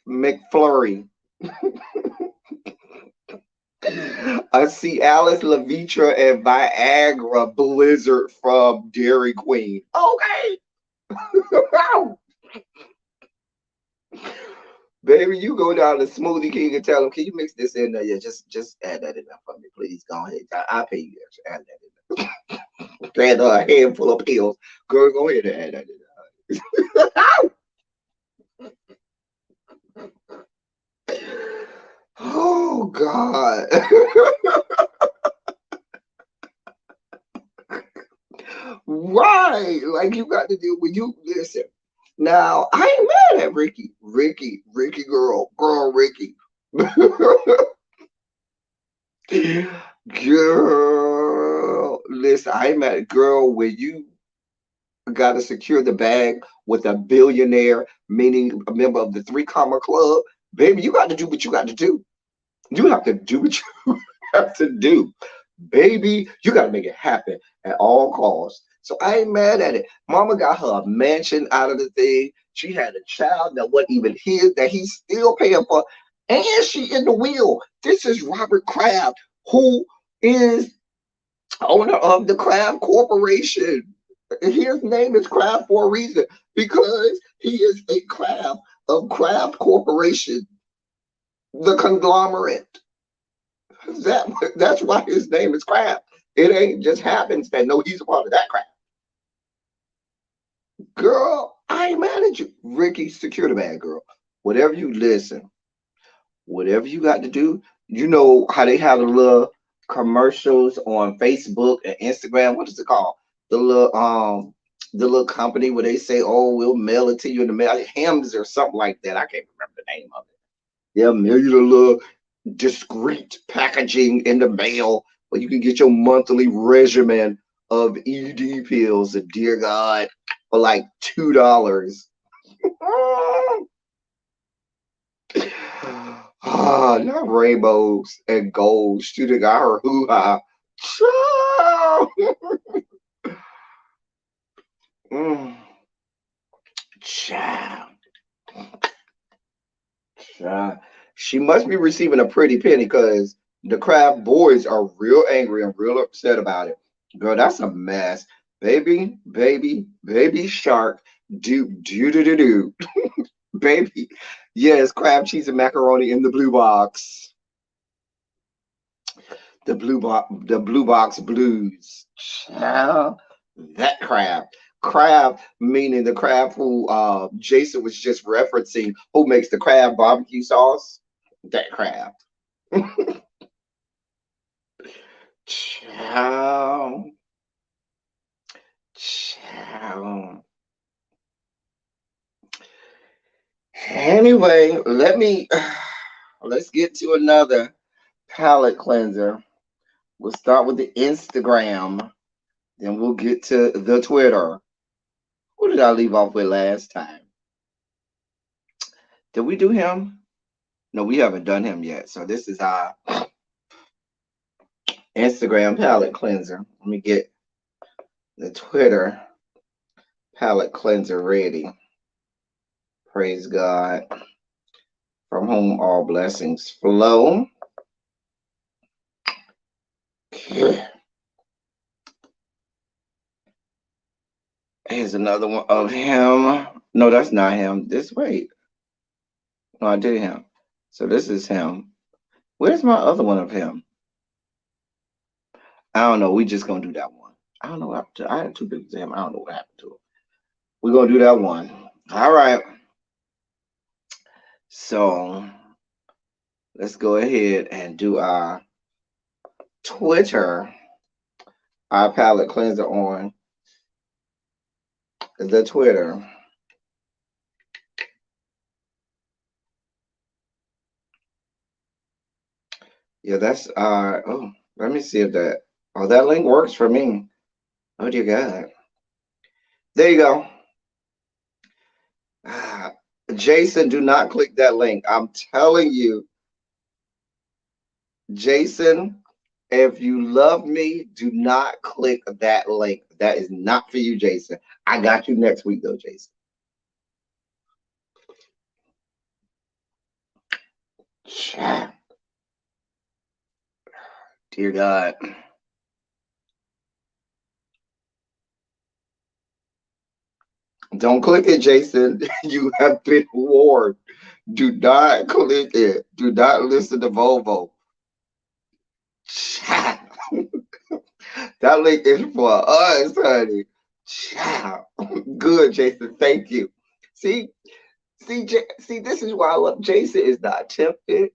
McFlurry, a Cialis, Levitra, and Viagra Blizzard from Dairy Queen. Okay. Baby, you go down to Smoothie King and tell him, can you mix this in there? Yeah, just add that in there for me, please. Go ahead. I'll pay you extra. Add that in there. Add a handful of pills. Girl, go ahead and add that in there. Oh God. Right. Like you got to deal with you. Listen. Now, I ain't mad at Ricky. Ricky girl, Ricky. Girl, listen, I ain't mad at girl when you got to secure the bag with a billionaire, meaning a member of the Three Comma Club. Baby, you got to do what you got to do. You have to do what you have to do. Baby, you got to make it happen at all costs. So I ain't mad at it. Mama got her a mansion out of the thing. She had a child that wasn't even his, that he's still paying for. And she in the wheel. This is Robert Kraft, who is owner of the Kraft Corporation. His name is Kraft for a reason because he is a Kraft of Kraft Corporation, the conglomerate. That's why his name is Kraft. It ain't just happens that no, he's a part of that Kraft. Girl, I ain't mad at you. Ricky, secure the bag, girl. Whatever you listen, whatever you got to do, you know how they have the little commercials on Facebook and Instagram. What is it called? The little company where they say, "Oh, we'll mail it to you in the mail." Hams or something like that. I can't remember the name of it. They'll mail you the little discreet packaging in the mail where you can get your monthly regimen of ED pills. And dear God, for like $2. Ah, not rainbows and gold. Shooting got her hoo ha. Mm, child, child. She must be receiving a pretty penny because the Kraft boys are real angry and real upset about it. Girl, that's a mess. Baby shark. Do. Baby. Yes, crab cheese and macaroni in the blue box. The blue box blues. Child, that crab. Crab meaning the crab who Jason was just referencing, who makes the crab barbecue sauce. That crab. Child. Child. Anyway, let's get to another palette cleanser. We'll start with the Instagram, then we'll get to the Twitter. Who did I leave off with last time? Did we do him? No, we haven't done him yet. So this is our Instagram palette cleanser. Let me get the Twitter palette cleanser ready. Praise God, from whom all blessings flow. Here's another one of him. No, that's not him. This wait. No, I did him. So this is him. Where's my other one of him? I don't know. We just gonna do that one. I don't know what happened to. I had two pictures of him. I don't know what happened to him. We're gonna do that one. All right. So let's go ahead and do our Twitter, our palette cleanser on the Twitter. Yeah, that's oh, let me see if that that link works for me. Oh dear God. There you go. Ah, Jason, do not click that link. I'm telling you, Jason, if you love me, do not click that link. That is not for you, Jason. I got you next week though, Jason. Child, dear God. Don't click it, Jason. You have been warned. Do not click it. Do not listen to Volvo. Child. That link is for us, honey. Child. Good, Jason. Thank you. See, see, this is why I love Jason is not tempted.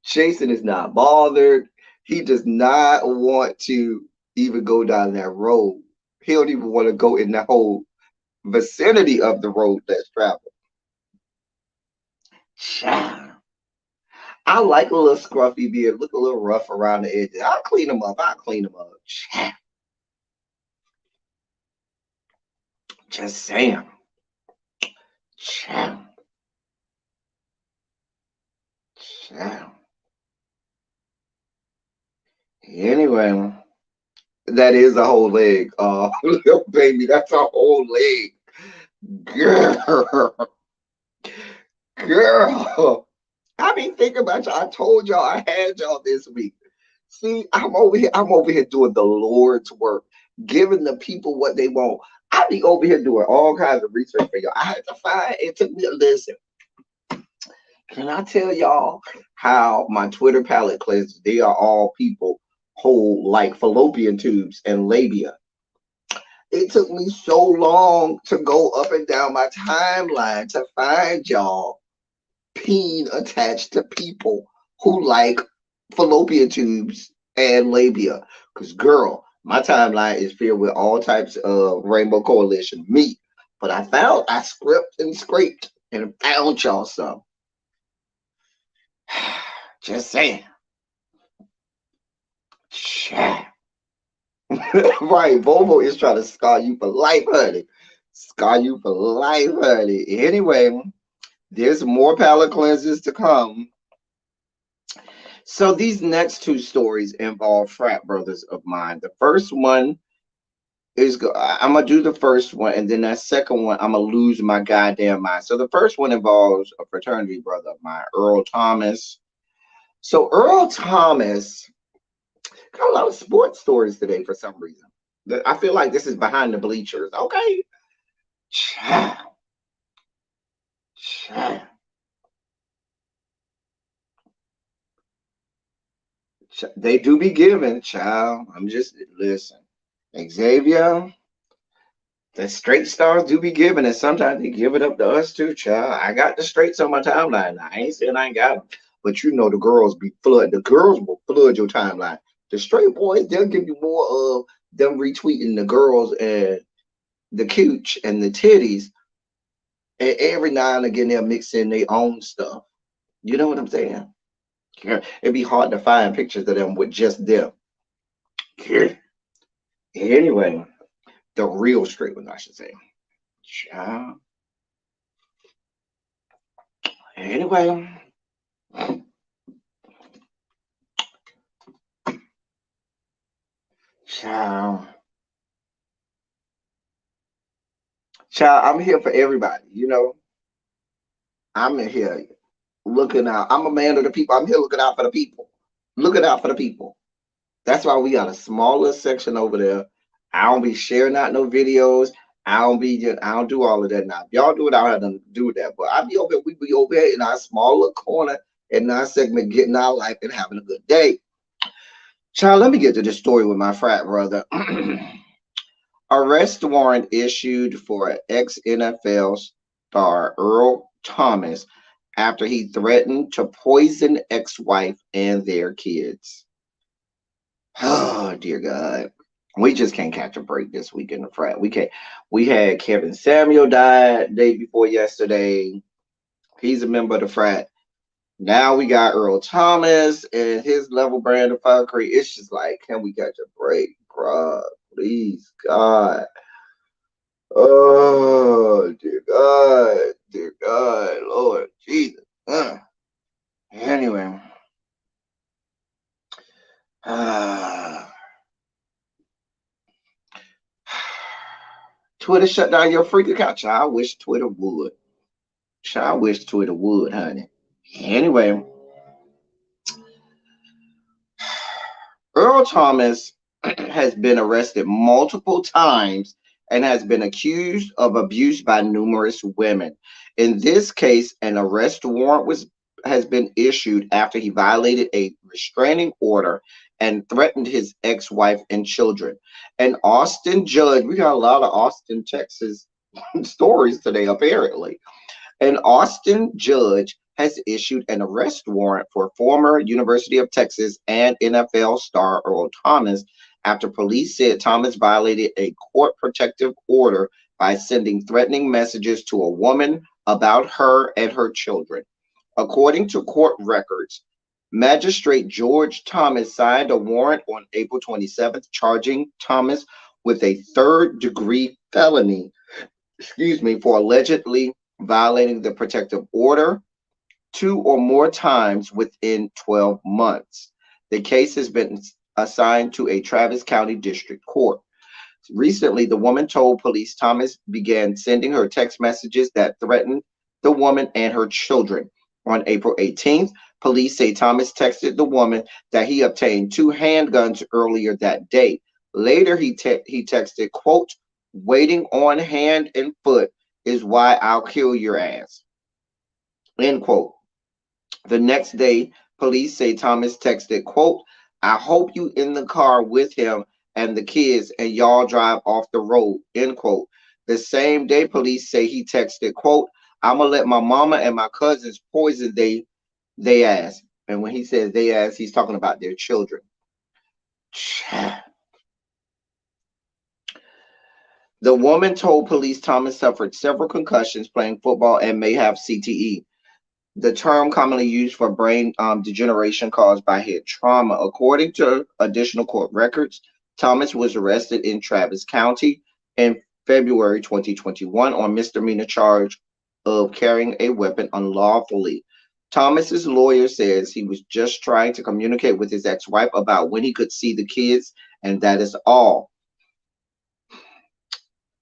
Jason is not bothered. He does not want to even go down that road. He don't even want to go in the whole vicinity of the road that's traveled. Child. I like a little scruffy beard, look a little rough around the edges. I'll clean them up. I'll clean them up. Child. Just saying. Child. Child. Anyway, that is a whole leg. Little baby, that's a whole leg. Girl, girl. I be thinking about y'all. I told y'all I had y'all this week. See, I'm over here doing the Lord's work, giving the people what they want. I be over here doing all kinds of research for y'all. I had to find, it took me a listen. Can I tell y'all how my Twitter palette cleanses, they are all people hold like fallopian tubes and labia. It took me so long to go up and down my timeline to find y'all peen attached to people who like fallopian tubes and labia. Because, girl, my timeline is filled with all types of Rainbow Coalition meat. But I script and scraped and found y'all some. Just saying. Chat. Right, Volvo is trying to scar you for life, honey. Scar you for life, honey. Anyway, there's more palate cleanses to come. So these next two stories involve frat brothers of mine. The first one is I'm gonna do the first one, and then that second one I'm gonna lose my goddamn mind. So the first one involves a fraternity brother of mine, Earl Thomas. So Earl Thomas got a lot of sports stories today for some reason. I feel like this is behind the bleachers. Okay. Child. Child. They do be giving, child. I'm just listen. Xavier, the straight stars do be giving, and sometimes they give it up to us too, child. I got the straights on my timeline. I ain't saying I ain't got them, but you know the girls be flood. The girls will flood your timeline. The straight boys, they'll give you more of them retweeting the girls and the cooch and the titties, and every now and again they'll mix in their own stuff. You know what I'm saying? It'd be hard to find pictures of them with just them. Anyway, the real straight ones, I should say. Child. Anyway, child. Child, I'm here for everybody, you know. I'm in here looking out. I'm a man of the people. I'm here looking out for the people. Looking out for the people. That's why we got a smaller section over there. I don't be sharing out no videos. I don't do all of that now. If y'all do it, I don't have nothing to do with that. But I be over we be over here in our smaller corner in our segment, getting our life and having a good day. Child, let me get to the story with my frat brother. Arrest warrant issued for ex-NFL star Earl Thomas after he threatened to poison ex-wife and their kids. Oh, dear God. We just can't catch a break this week in the frat. We can't. We had Kevin Samuel died day before yesterday. He's a member of the frat. Now we got Earl Thomas and his level brand of fuckery. It's just like, can we catch a break, bruh? Please, God. Oh, dear God, Lord Jesus. Anyway. Twitter shut down your freak account. I wish Twitter would. I wish Twitter would, honey. Anyway, Earl Thomas has been arrested multiple times and has been accused of abuse by numerous women. In this case, an arrest warrant has been issued after he violated a restraining order and threatened his ex-wife and children. An Austin judge, we got a lot of Austin, Texas stories today, apparently. An Austin judge has issued an arrest warrant for former University of Texas and NFL star Earl Thomas after police said Thomas violated a court protective order by sending threatening messages to a woman about her and her children. According to court records, Magistrate George Thomas signed a warrant on April 27th charging Thomas with a third-degree felony, for allegedly violating the protective order two or more times within 12 months. The case has been assigned to a Travis County District Court. Recently, the woman told police Thomas began sending her text messages that threatened the woman and her children. On April 18th, police say Thomas texted the woman that he obtained two handguns earlier that day. Later, he texted, quote, "Waiting on hand and foot is why I'll kill your ass," end quote. The next day, police say Thomas texted, quote, "I hope you in the car with him and the kids and y'all drive off the road," end quote. The same day, police say he texted, quote, "I'm gonna let my mama and my cousins poison they ass." And when he says they ass, he's talking about their children. The woman told police Thomas suffered several concussions playing football and may have CTE, the term commonly used for brain degeneration caused by head trauma. According to additional court records, Thomas was arrested in Travis County in February 2021 on misdemeanor charge of carrying a weapon unlawfully. Thomas's lawyer says he was just trying to communicate with his ex-wife about when he could see the kids, and that is all.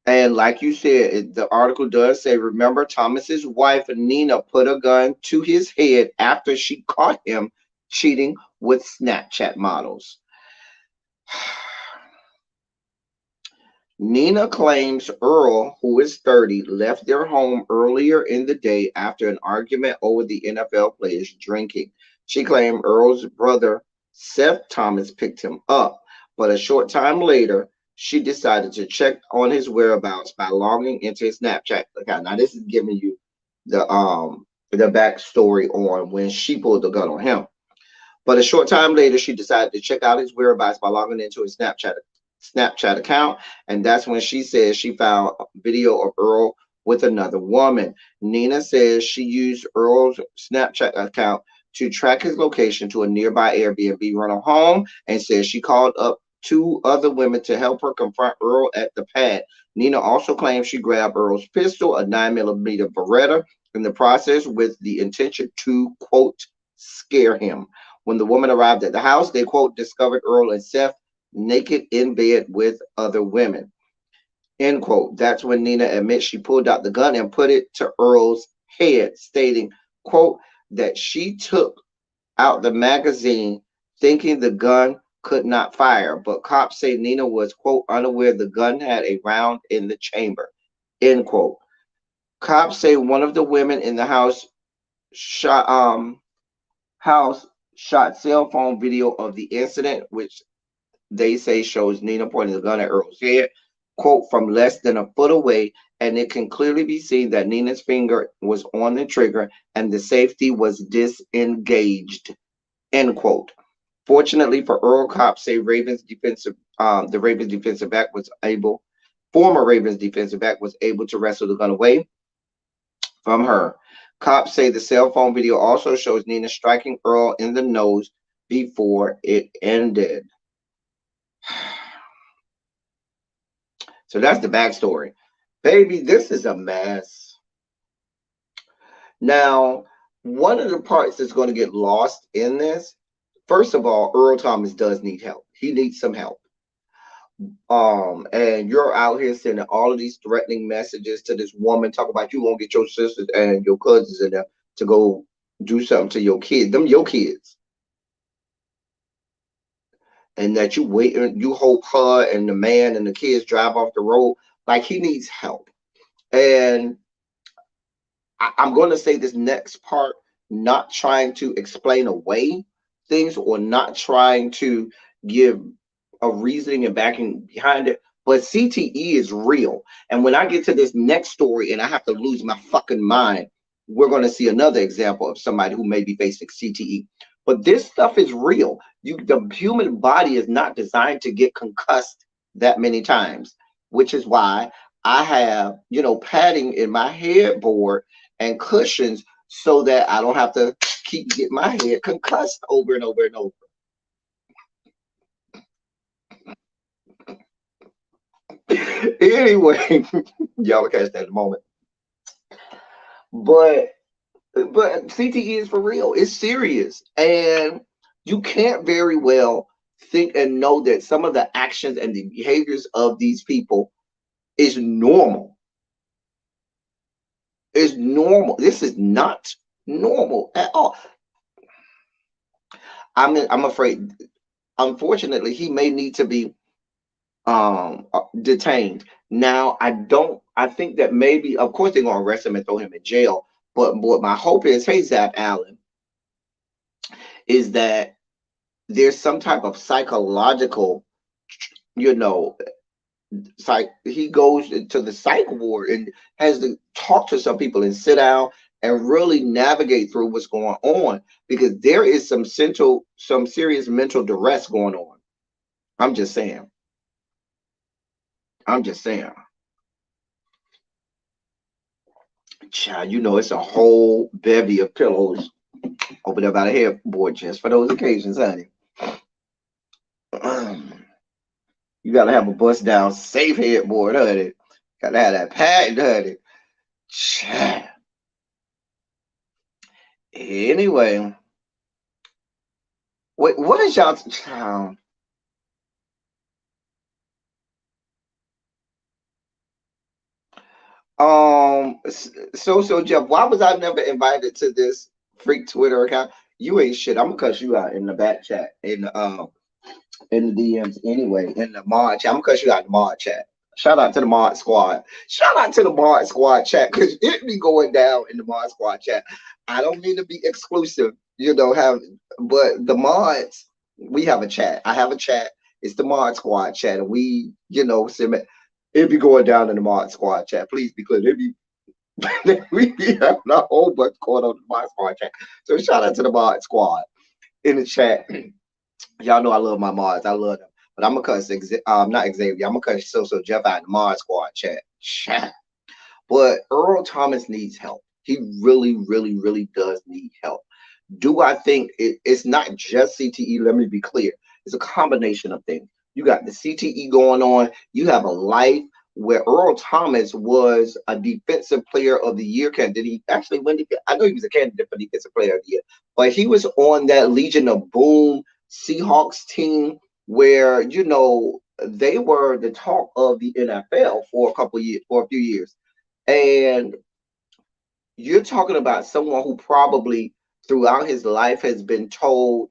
And like you said, the article does say, remember, Thomas's wife, Nina, put a gun to his head after she caught him cheating with Snapchat models. Nina claims Earl, who is 30, left their home earlier in the day after an argument over the NFL players drinking. She claimed Earl's brother, Seth Thomas, picked him up, but a short time later, she decided to check on his whereabouts by logging into his Snapchat account. Now, this is giving you the backstory on when she pulled the gun on him. But a short time later, she decided to check out his whereabouts by logging into his Snapchat account, and that's when she says she found a video of Earl with another woman. Nina says she used Earl's Snapchat account to track his location to a nearby Airbnb rental home, and says she called up two other women to help her confront Earl at the pad. Nina also claims she grabbed Earl's pistol, a 9mm Beretta, in the process with the intention to, quote, scare him. When the woman arrived at the house, they, quote, discovered Earl and Seth naked in bed with other women, end quote. That's when Nina admits she pulled out the gun and put it to Earl's head, stating, quote, that she took out the magazine thinking the gun could not fire, but cops say Nina was, quote, unaware the gun had a round in the chamber, end quote. Cops say one of the women in the house shot cell phone video of the incident, which they say shows Nina pointing the gun at Earl's head, quote, from less than a foot away, and it can clearly be seen that Nina's finger was on the trigger and the safety was disengaged, end quote. Fortunately for Earl, cops say former Ravens defensive back was able to wrestle the gun away from her. Cops say the cell phone video also shows Nina striking Earl in the nose before it ended. So that's the backstory. Baby, this is a mess. Now, one of the parts that's going to get lost in this, first of all, Earl Thomas does need help. He needs some help. And you're out here sending all of these threatening messages to this woman, talk about you won't get your sisters and your cousins in there to go do something to your kids. Them your kids. And that you wait and you hope her and the man and the kids drive off the road. Like, he needs help. And I'm going to say this next part, not trying to explain away things or not trying to give a reasoning and backing behind it. But CTE is real. And when I get to this next story and I have to lose my fucking mind, we're going to see another example of somebody who may be facing CTE. But this stuff is real. The human body is not designed to get concussed that many times, which is why I have, padding in my headboard and cushions so that I don't have to keep getting my head concussed over and over and over. Anyway, y'all will catch that in a moment. But CTE is for real. It's serious, and you can't very well think and know that some of the actions and the behaviors of these people is normal. Is normal. This is not normal at all. I'm afraid. Unfortunately, he may need to be detained. Now, I think that maybe, of course, they're gonna arrest him and throw him in jail. But what my hope is, hey Zap Allen, is that there's some type of psychological, you know, he goes to the psych ward and has to talk to some people and sit down and really navigate through what's going on, because there is some serious mental duress going on. I'm just saying. I'm just saying. Child, it's a whole bevy of pillows over there by the headboard just for those occasions, honey. You gotta have a bust down safe headboard, honey. Gotta have that patent, honey. Child. Anyway, wait, what is y'all? So Jeff, why was I never invited to this freak Twitter account? You ain't shit. I'm gonna cuss you out in the back chat, in the DMs anyway, in the mod chat. I'm gonna cuss you out in the mod chat. Shout out to the mod squad. Shout out to the mod squad chat, because it be going down in the mod squad chat. I don't mean to be exclusive, but the mods, we have a chat. I have a chat. It's the mod squad chat, and we, it be going down in the mod squad chat. Please be clear. It be we be having a whole bunch going on in the mod squad chat. So shout out to the mod squad in the chat. Y'all know I love my mods. I love them. But I'm gonna cuss not Xavier. I'm gonna cuss so Jeff out in the mod squad chat. Chat. But Earl Thomas needs help. He really, really, really does need help. Do I think it's not just CTE? Let me be clear. It's a combination of things. You got the CTE going on. You have a life where Earl Thomas was a defensive player of the year candidate. He actually I know he was a candidate for defensive player of the year, but he was on that Legion of Boom Seahawks team where they were the talk of the NFL for a few years. And you're talking about someone who probably throughout his life has been told,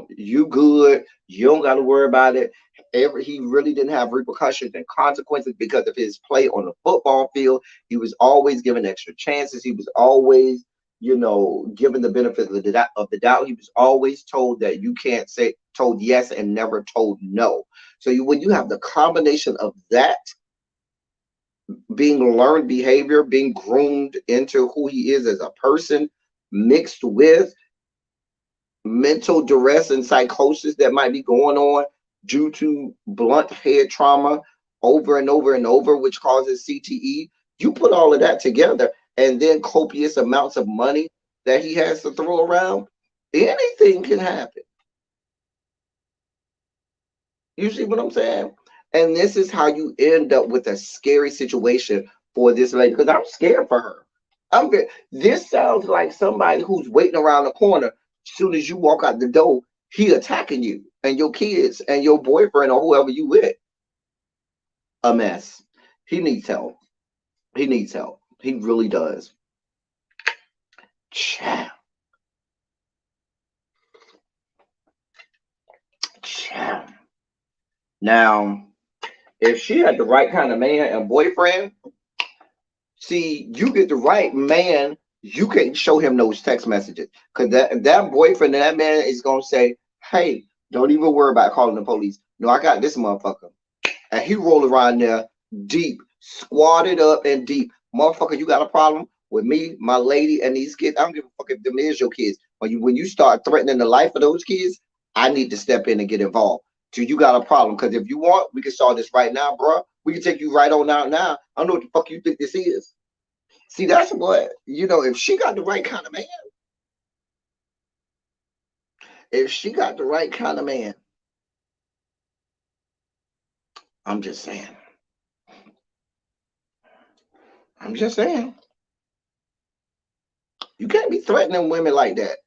you good, you don't got to worry about it. He really didn't have repercussions and consequences because of his play on the football field. He was always given extra chances. He was always, given the benefit of the doubt. He was always told that you can't say told yes and never told no. So when you have the combination of that being learned behavior, being groomed into who he is as a person, mixed with mental duress and psychosis that might be going on due to blunt head trauma over and over and over, which causes CTE. You put all of that together, and then copious amounts of money that he has to throw around, anything can happen. You see what I'm saying? And this is how you end up with a scary situation for this lady, because I'm scared for her. This sounds like somebody who's waiting around the corner. As soon as you walk out the door, he attacking you and your kids and your boyfriend or whoever you with. A mess. He needs help. He needs help. He really does. Child. Child. Now, if she had the right kind of man and boyfriend, see, you get the right man, you can show him those text messages. Because that boyfriend and that man is going to say, hey, Don't even worry about calling the police. No, I got this motherfucker. And he rolled around there deep, squatted up and deep. Motherfucker, you got a problem with me, my lady, and these kids? I don't give a fuck if them is your kids. When you start threatening the life of those kids, I need to step in and get involved. So you got a problem. Because if you want, we can start this right now, bro. We can take you right on out now. I don't know what the fuck you think this is. See, that's what, if she got the right kind of man, if she got the right kind of man, I'm just saying. I'm just saying. You can't be threatening women like that.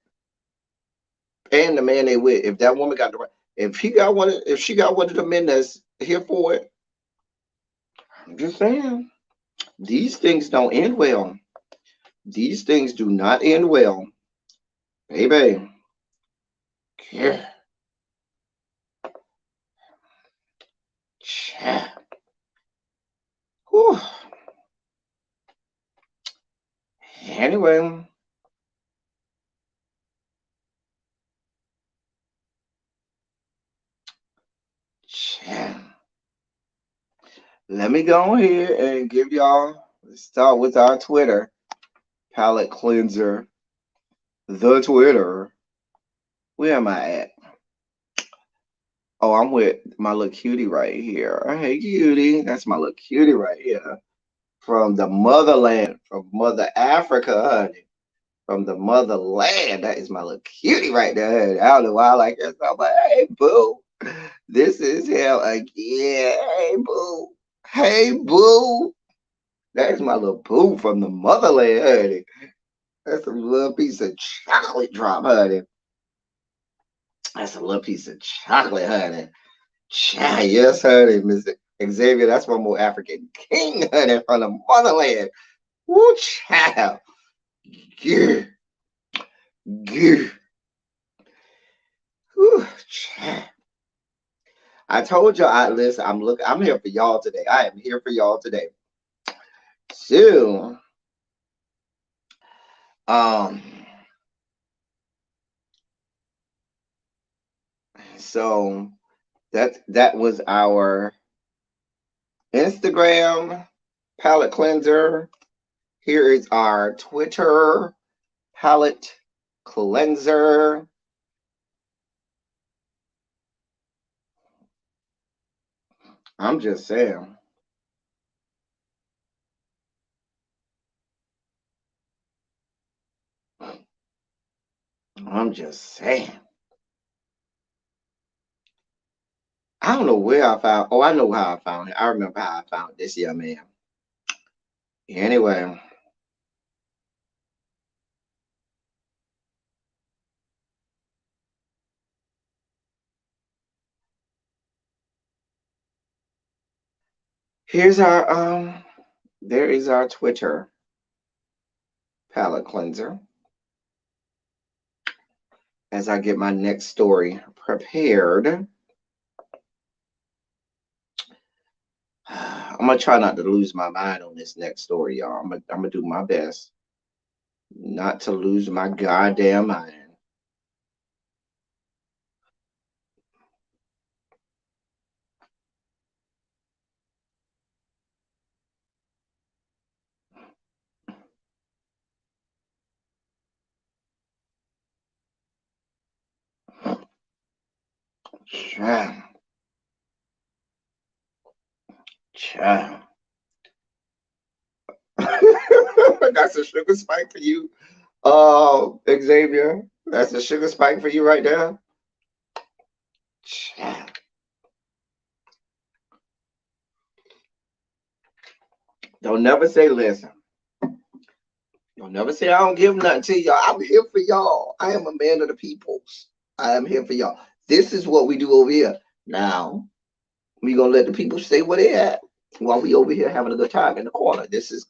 And the man they with. If that woman got the right, if she got one of the men that's here for it, I'm just saying. These things don't end well. These things do not end well. Baby. Yeah. Whew. Anyway. Let me go here and give y'all, let's start with our Twitter palette cleanser. The Twitter. Where am I at? Oh, I'm with my little cutie right here. Hey, cutie. That's my little cutie right here. From the motherland, from Mother Africa, honey. From the motherland. That is my little cutie right there, honey. I don't know why I like that. So I'm like, hey, boo. This is him again. Hey, boo. Hey, boo. That is my little boo from the motherland, honey. That's a little piece of chocolate drop, honey. That's a little piece of chocolate, honey. Yes, honey, Mr. Xavier. That's one more African king, honey, from the motherland. Woo, child. Yeah. Yeah. Whew, child. I told y'all, listen, I'm here for y'all today. I am here for y'all today. So, um, so that was our Instagram palette cleanser. Here is our Twitter palette cleanser. I'm just saying. I'm just saying. I don't know where I found. Oh, I know how I found it. I remember how I found this young man. Anyway, here's our there is our Twitter palette cleanser. As I get my next story prepared, I'm gonna try not to lose my mind on this next story, y'all. I'm gonna do my best not to lose my goddamn mind. Child, child. That's a sugar spike for you, Xavier. That's a sugar spike for you right there. Child. Don't never say listen. Don't never say I don't give nothing to y'all. I'm here for y'all. I am a man of the people. I am here for y'all. This is what we do over here. Now, we gonna let the people stay where they at while we over here having a good time in the corner. This is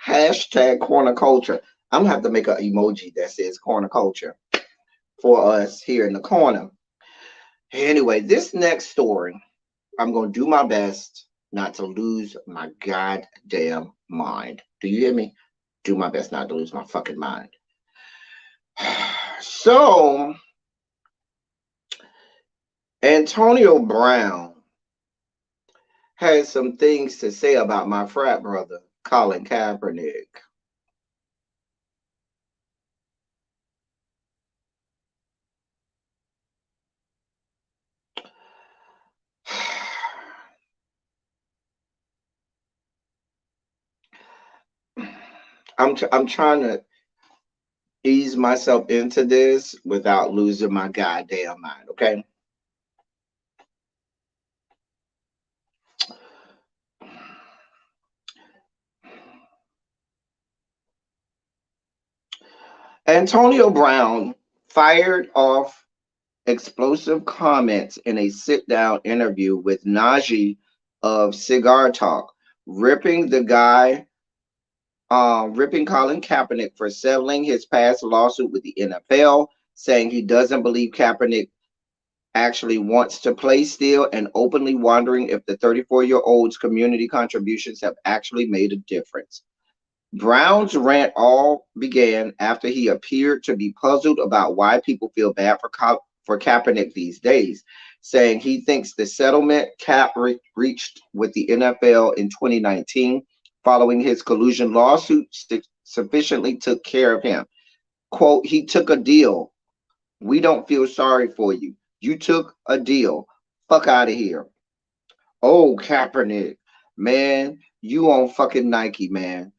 hashtag corner culture. I'm gonna have to make an emoji that says corner culture for us here in the corner. Anyway, this next story, I'm gonna do my best not to lose my goddamn mind. Do you hear me? Do my best not to lose my fucking mind. So Antonio Brown has some things to say about my frat brother, Colin Kaepernick. I'm trying to ease myself into this without losing my goddamn mind, okay? Antonio Brown fired off explosive comments in a sit down interview with Najee of Cigar Talk, ripping the guy, ripping Colin Kaepernick for settling his past lawsuit with the NFL, saying he doesn't believe Kaepernick actually wants to play still, and openly wondering if the 34-year-old's community contributions have actually made a difference. Brown's rant all began after he appeared to be puzzled about why people feel bad for Kaepernick these days, saying he thinks the settlement Cap reached with the NFL in 2019 following his collusion lawsuit sufficiently took care of him. Quote, he took a deal. We don't feel sorry for you. You took a deal. Fuck out of here. Oh, Kaepernick. Man, you on fucking Nike, man.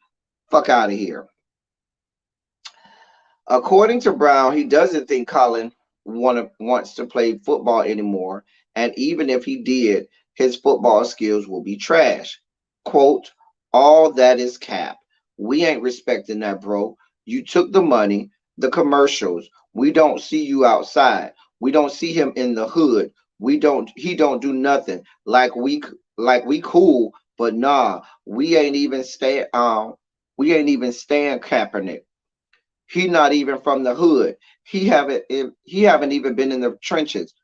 Fuck out of here. According to Brown, he doesn't think Colin wants to play football anymore, and even if he did, his football skills will be trash. Quote, all that is cap. We ain't respecting that, bro. You took the money, the commercials. We don't see you outside. We don't see him in the hood. He don't do nothing. Like we cool, but nah, we ain't even stand Kaepernick. He not even from the hood. He haven't even been in the trenches.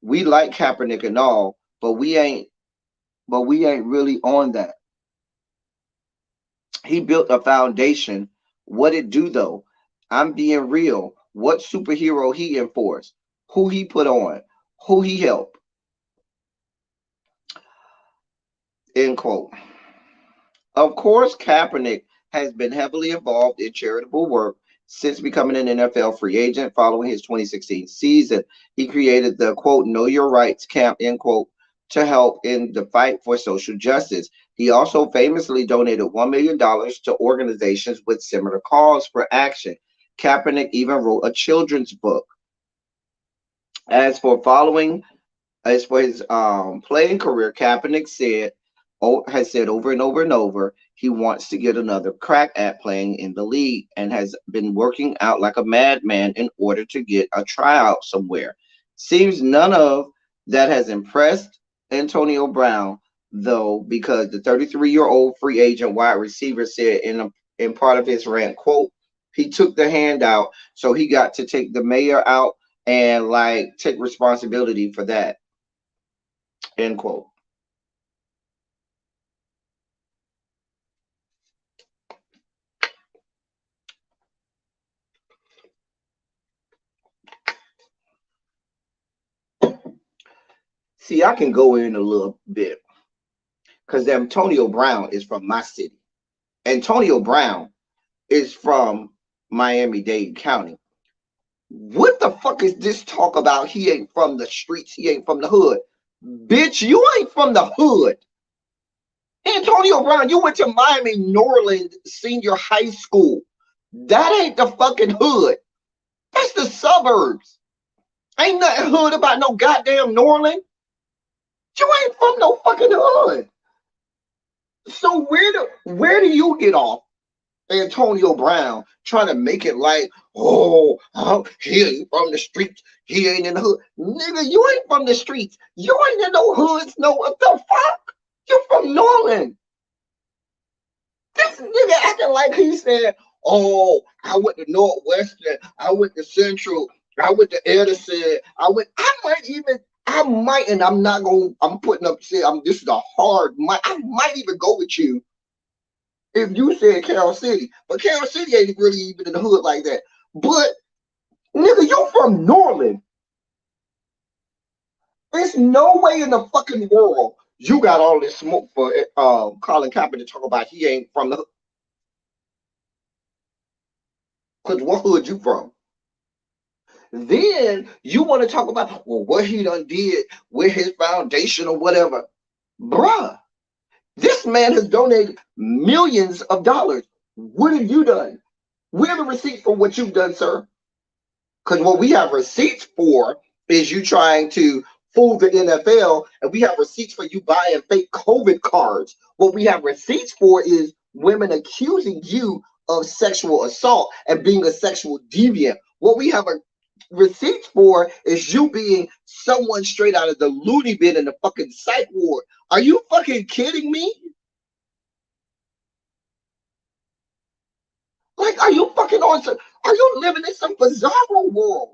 We like Kaepernick and all, but we ain't really on that. He built a foundation. What it do though? I'm being real. What superhero he enforced? Who he put on? Who he helped? End quote. Of course, Kaepernick has been heavily involved in charitable work since becoming an NFL free agent following his 2016 season. He created the quote, Know Your Rights camp, end quote, to help in the fight for social justice. He also famously donated $1 million to organizations with similar calls for action. Kaepernick even wrote a children's book. As for following as for his playing career, Kaepernick has said over and over and over he wants to get another crack at playing in the league and has been working out like a madman in order to get a tryout somewhere. Seems none of that has impressed Antonio Brown, though, because the 33-year-old free agent wide receiver said in part of his rant, quote, he took the handout, so he got to take the mayor out and like take responsibility for that. End quote. See, I can go in a little bit because Antonio Brown is from my city. Antonio Brown is from Miami-Dade County. What the fuck is this talk about? He ain't from the streets. He ain't from the hood. Bitch, you ain't from the hood. Antonio Brown, you went to Miami Norland Senior High School. That ain't the fucking hood. That's the suburbs. Ain't nothing hood about no goddamn Norland. You ain't from no fucking hood. So where do you get off, Antonio Brown, trying to make it like, he ain't from the streets, he ain't in the hood. Nigga, you ain't from the streets. You ain't in no hoods, no what the fuck? You from Norland. This nigga acting like he said, oh, I went to Northwestern, I went to Central, I went to Edison, I might, and I'm not going, I'm putting up, this is a hard, I might even go with you if you said Carol City, but Carol City ain't really even in the hood like that. But, nigga, you from Norland. There's no way in the fucking world you got all this smoke for Colin Kaepernick to talk about he ain't from the. Because what hood you from? Then you want to talk about, well, what he done did with his foundation or whatever. Bruh, this man has donated millions of dollars. What have you done? Where are the receipts for what you've done, sir? Because what we have receipts for is you trying to fool the NFL, and we have receipts for you buying fake COVID cards. What we have receipts for is women accusing you of sexual assault and being a sexual deviant. What we have a receipts for is you being someone straight out of the loony bin in the fucking psych ward. Are you fucking kidding me? Like, are you fucking on some, are you living in some bizarre world?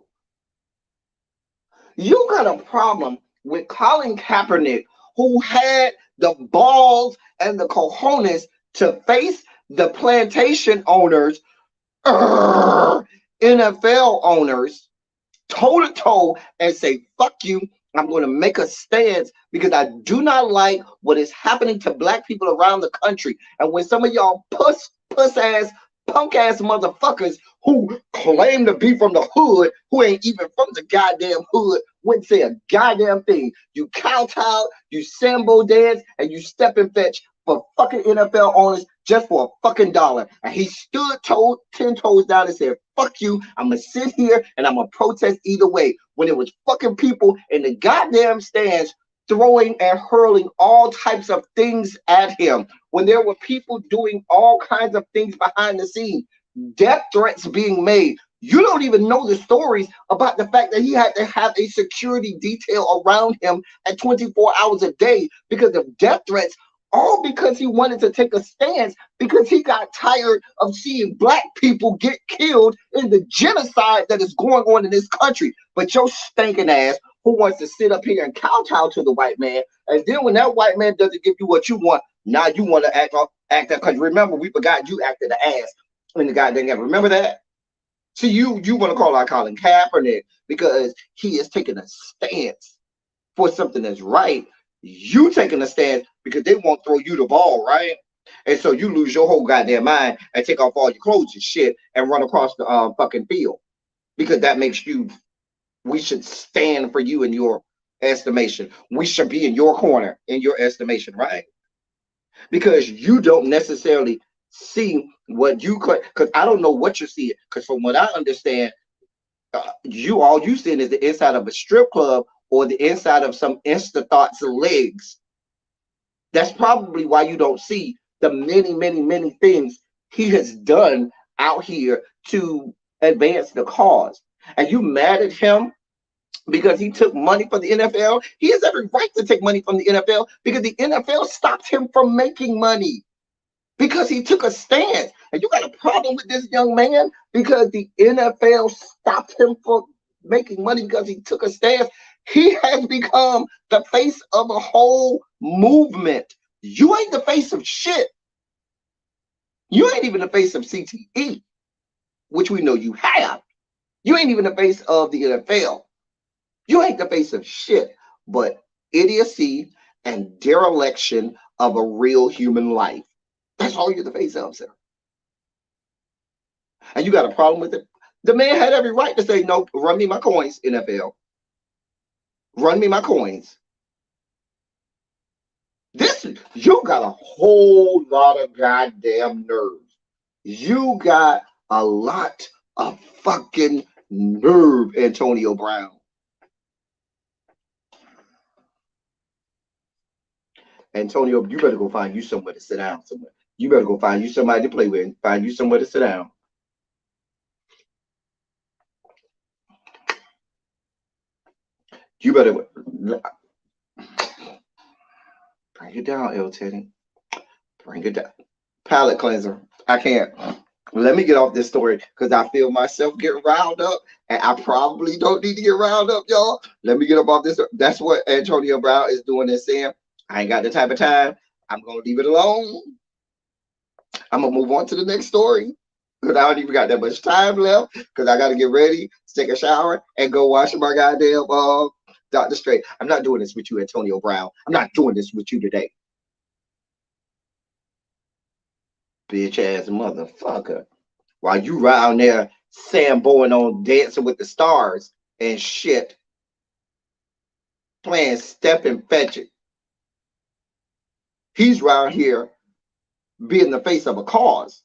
You got a problem with Colin Kaepernick, who had the balls and the cojones to face the plantation owners, NFL owners, toe to toe, and say, fuck you. I'm going to make a stance because I do not like what is happening to black people around the country. And when some of y'all puss ass, punk ass motherfuckers who claim to be from the hood, who ain't even from the goddamn hood, wouldn't say a goddamn thing. You kowtow, you sambo dance, and you step and fetch for fucking NFL owners just for a fucking dollar. And he stood 10 toes down and said, fuck you, I'm gonna sit here and I'm gonna protest either way. When it was fucking people in the goddamn stands throwing and hurling all types of things at him, when there were people doing all kinds of things behind the scenes, death threats being made. You don't even know the stories about the fact that he had to have a security detail around him at 24 hours a day because of death threats, all because he wanted to take a stance because he got tired of seeing black people get killed in the genocide that is going on in this country. But your stinking ass who wants to sit up here and kowtow to the white man, and then when that white man doesn't give you what you want, now you want to act that, because remember, we forgot you acted the ass in the goddamn game. Remember that? See, you want to call out Colin Kaepernick because he is taking a stance for something that's right. You taking a stance because they won't throw you the ball, right? And so you lose your whole goddamn mind and take off all your clothes and shit and run across the fucking field because that makes you. We should stand for you in your estimation. We should be in your corner in your estimation, right? Because you don't necessarily see what you could. Because I don't know what you're seeing. Because from what I understand, all you seeing is the inside of a strip club or the inside of some Insta Thoughts legs. That's probably why you don't see the many, many, many things he has done out here to advance the cause. And you mad at him because he took money from the NFL? He has every right to take money from the NFL because the NFL stopped him from making money because he took a stance. And you got a problem with this young man because the NFL stopped him from making money because he took a stance. He has become the face of a whole movement. You ain't the face of shit. You ain't even the face of CTE, which we know you have. You ain't even the face of the NFL. You ain't the face of shit, but idiocy and dereliction of a real human life. That's all you're the face of, sir. And you got a problem with it? The man had every right to say, no, run me my coins, NFL. Run me my coins. You got a whole lot of goddamn nerves. You got a lot of fucking nerve, Antonio Brown. Antonio, you better go find you somewhere to sit down somewhere. You better go find you somebody to play with and find you somewhere to sit down. You better bring it down, El Teddy. Bring it down. Palate cleanser. I can't. Let me get off this story because I feel myself getting riled up, and I probably don't need to get riled up, y'all. Let me get up off this. That's what Antonio Brown is doing and saying. I ain't got the type of time. I'm gonna leave it alone. I'm gonna move on to the next story because I don't even got that much time left because I gotta get ready, take a shower, and go wash my goddamn Dr. Straight, I'm not doing this with you, Antonio Brown. I'm not doing this with you today. Bitch ass motherfucker. While you around there samboing on Dancing with the Stars and shit, playing Step and Fetch It. He's around here being the face of a cause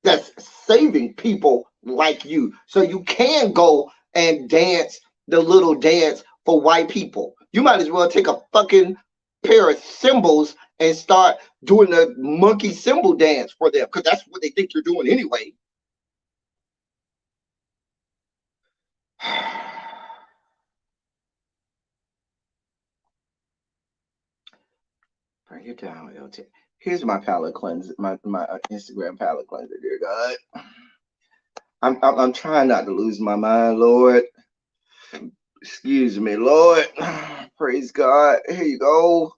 that's saving people like you. So you can go and dance the little dance for white people. You might as well take a fucking pair of cymbals and start doing the monkey cymbal dance for them, because that's what they think you're doing anyway. Bring it down, LT. Here's my palette cleanser, my Instagram palette cleanser, dear God. I'm trying not to lose my mind, Lord. Excuse me, Lord. Praise God. Here you go.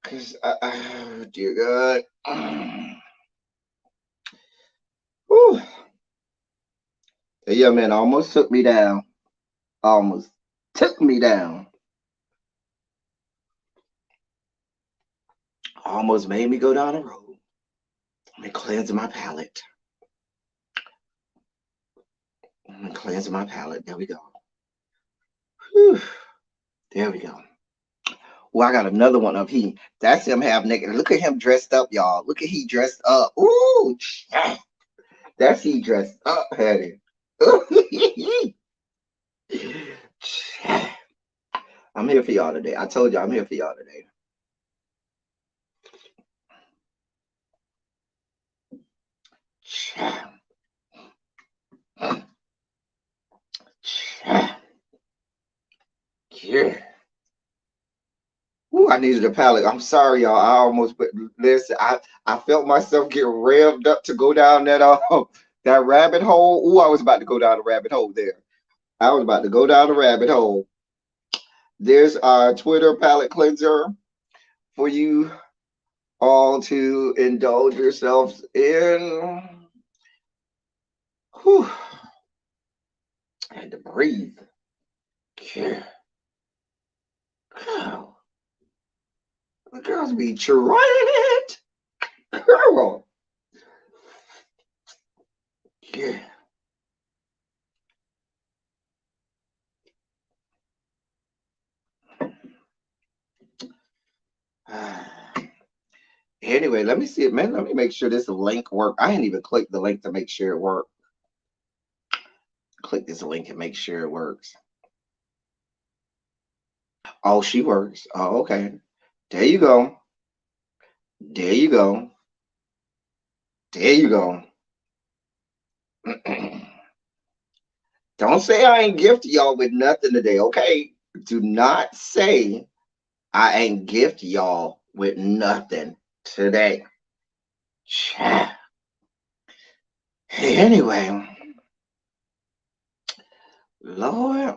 Cause dear God. Whew. Yeah, man, almost took me down. Almost took me down. Almost made me go down the road. Let me cleanse my palate. Let me cleanse my palate. There we go. Whew. There we go. Well, I got another one of him. That's him half naked. Look at him dressed up, y'all. Look at he dressed up. Ooh, that's he dressed up, Hattie. I'm here for y'all today. I told you I'm here for y'all today. Yeah. Ooh, I needed a palate. I'm sorry, y'all. I almost put listen. I felt myself get revved up to go down that rabbit hole. Ooh, I was about to go down the rabbit hole there. I was about to go down the rabbit hole. There's our Twitter palate cleanser for you all to indulge yourselves in. Whew. I had to breathe. Yeah. Girl. The girls be trying it. Girl. Yeah. Anyway, let me see it, man. Let me make sure this link work. I didn't even click the link to make sure it worked. Click this link and make sure it works. Oh, she works. Oh, okay. There you go. There you go. There you go. Don't say I ain't gift y'all with nothing today, okay? Do not say I ain't gift y'all with nothing today. Anyway, Lord,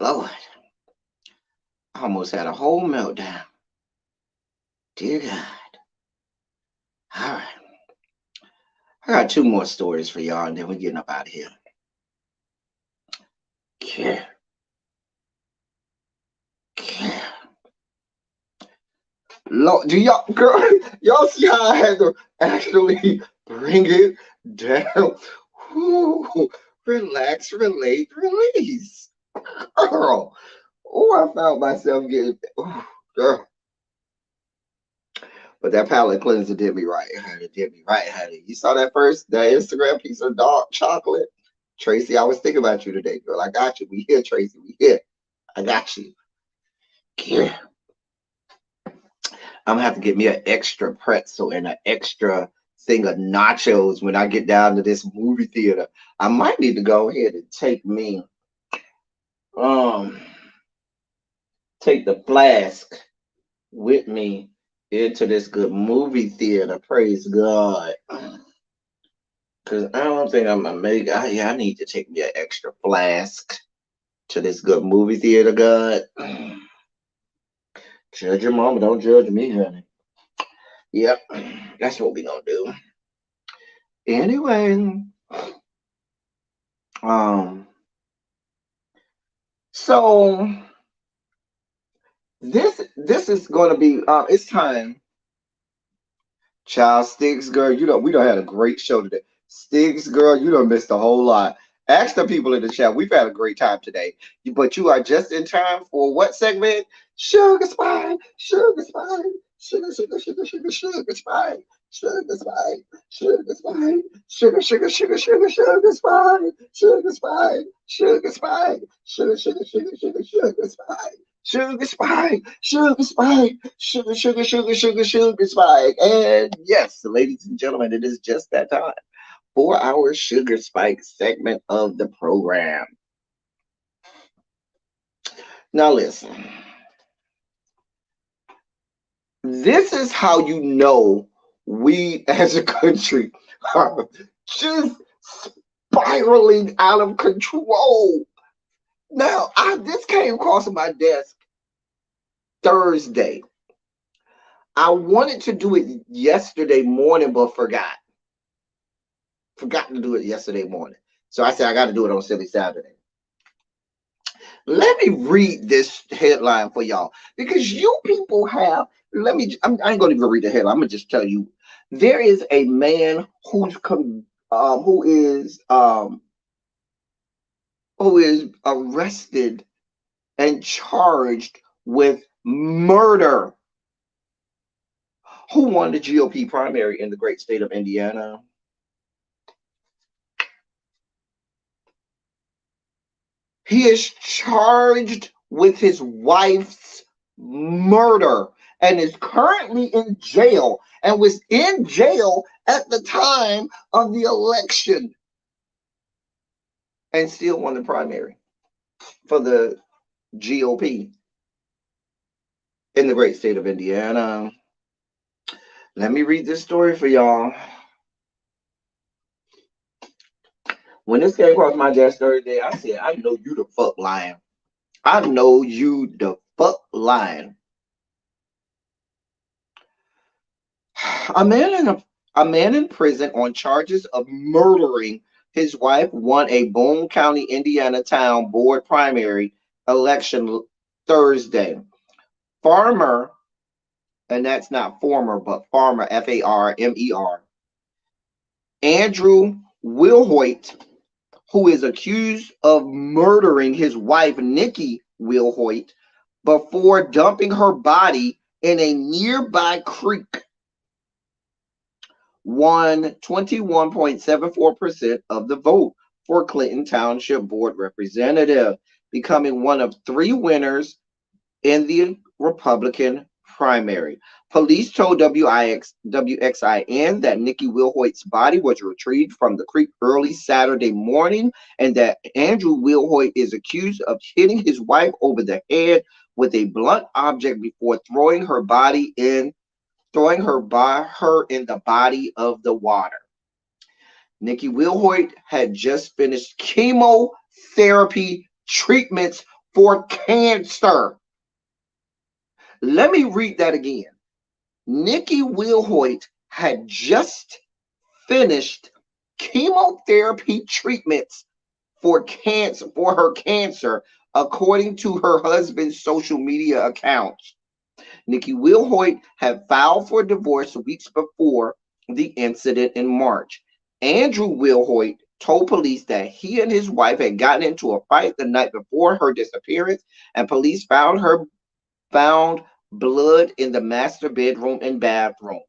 Lord, I almost had a whole meltdown. Dear God. All right. I got two more stories for y'all, and then we're getting up out of here. Yeah. Yeah. Lord, do y'all, girl, y'all see how I had to actually bring it down? Whew. Relax, relate, release. Girl. Oh, I found myself getting, girl. But that palate cleanser did me right, honey. Did me right, honey. You saw that Instagram piece of dark chocolate? Tracy, I was thinking about you today, girl. I got you. We here, Tracy. We here. I got you. Yeah. I'm gonna have to get me an extra pretzel and an extra thing of nachos when I get down to this movie theater. I might need to go ahead and um take the flask with me into this good movie theater. Praise God. Cause I don't think I'm gonna make. I need to take me an extra flask to this good movie theater. God, judge your mama, don't judge me, honey. Yep, that's what we gonna do. Anyway, um, So this is going to be it's time. Child Sticks, girl, we don't had a great show today. Sticks, girl, you don't missed a whole lot. Ask the people in the chat. We've had a great time today. But you are just in time for what segment? Sugar Spike, Sugar Spike, Sugar Spike, Sugar Spike, Sugar Spike, Sugar Spike, Sugar Spike, Sugar Spike, Sugar Spike. Sugar Spike, Sugar Spike, Sugar Spike. And yes, ladies and gentlemen, it is just that time for our Sugar Spike segment of the program. Now, listen, this is how you know we as a country are just spiraling out of control. Now, this came across my desk Thursday. I wanted to do it yesterday morning, but forgot. Forgot to do it yesterday morning. So I said, I got to do it on Silly Saturday. Let me read this headline for y'all because you people have, I ain't going to even read the headline. I'm going to just tell you, there is a man who is arrested and charged with murder. Who won the GOP primary in the great state of Indiana? He is charged with his wife's murder and is currently in jail and was in jail at the time of the election and still won the primary for the GOP in the great state of Indiana. Let me read this story for y'all. When this came across my desk Thursday, I said, I know you the fuck lying. I know you the fuck lying. A man in prison on charges of murdering his wife won a Boone County, Indiana town board primary election Thursday. Farmer, and that's not former, but farmer, Farmer, Andrew Wilhoit, who is accused of murdering his wife, Nikki Wilhoit, before dumping her body in a nearby creek, won 21.74% of the vote for Clinton Township Board Representative, becoming one of three winners in the Republican primary. Police told WXIN that Nikki Wilhoit's body was retrieved from the creek early Saturday morning and that Andrew Wilhoit is accused of hitting his wife over the head with a blunt object before throwing her in the body of the water. Nikki Wilhoit had just finished chemotherapy treatments for cancer. Let me read that again. Nikki Wilhoit had just finished chemotherapy treatments for her cancer, according to her husband's social media accounts. Nikki Wilhoit had filed for divorce weeks before the incident in March. Andrew Wilhoit told police that he and his wife had gotten into a fight the night before her disappearance, and police found blood in the master bedroom and bathroom.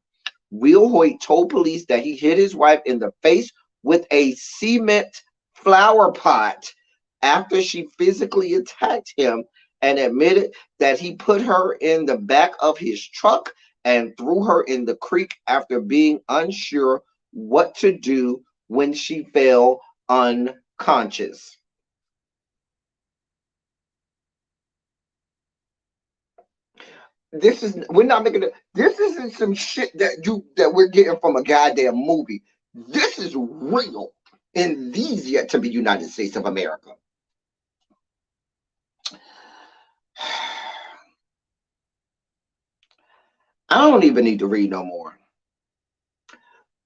Wilhoit told police that he hit his wife in the face with a cement flower pot after she physically attacked him and admitted that he put her in the back of his truck and threw her in the creek after being unsure what to do when she fell unconscious. This isn't some shit that we're getting from a goddamn movie. This is real in these yet to be United States of America. I don't even need to read no more.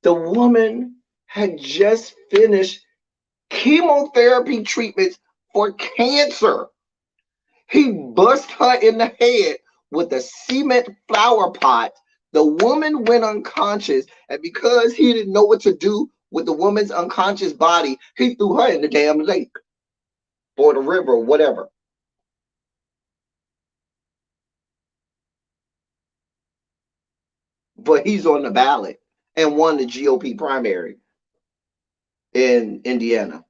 The woman had just finished chemotherapy treatments for cancer. He bust her in the head with a cement flower pot. The woman went unconscious, and because he didn't know what to do with the woman's unconscious body, he threw her in the damn lake or the river or whatever. But he's on the ballot and won the GOP primary in Indiana.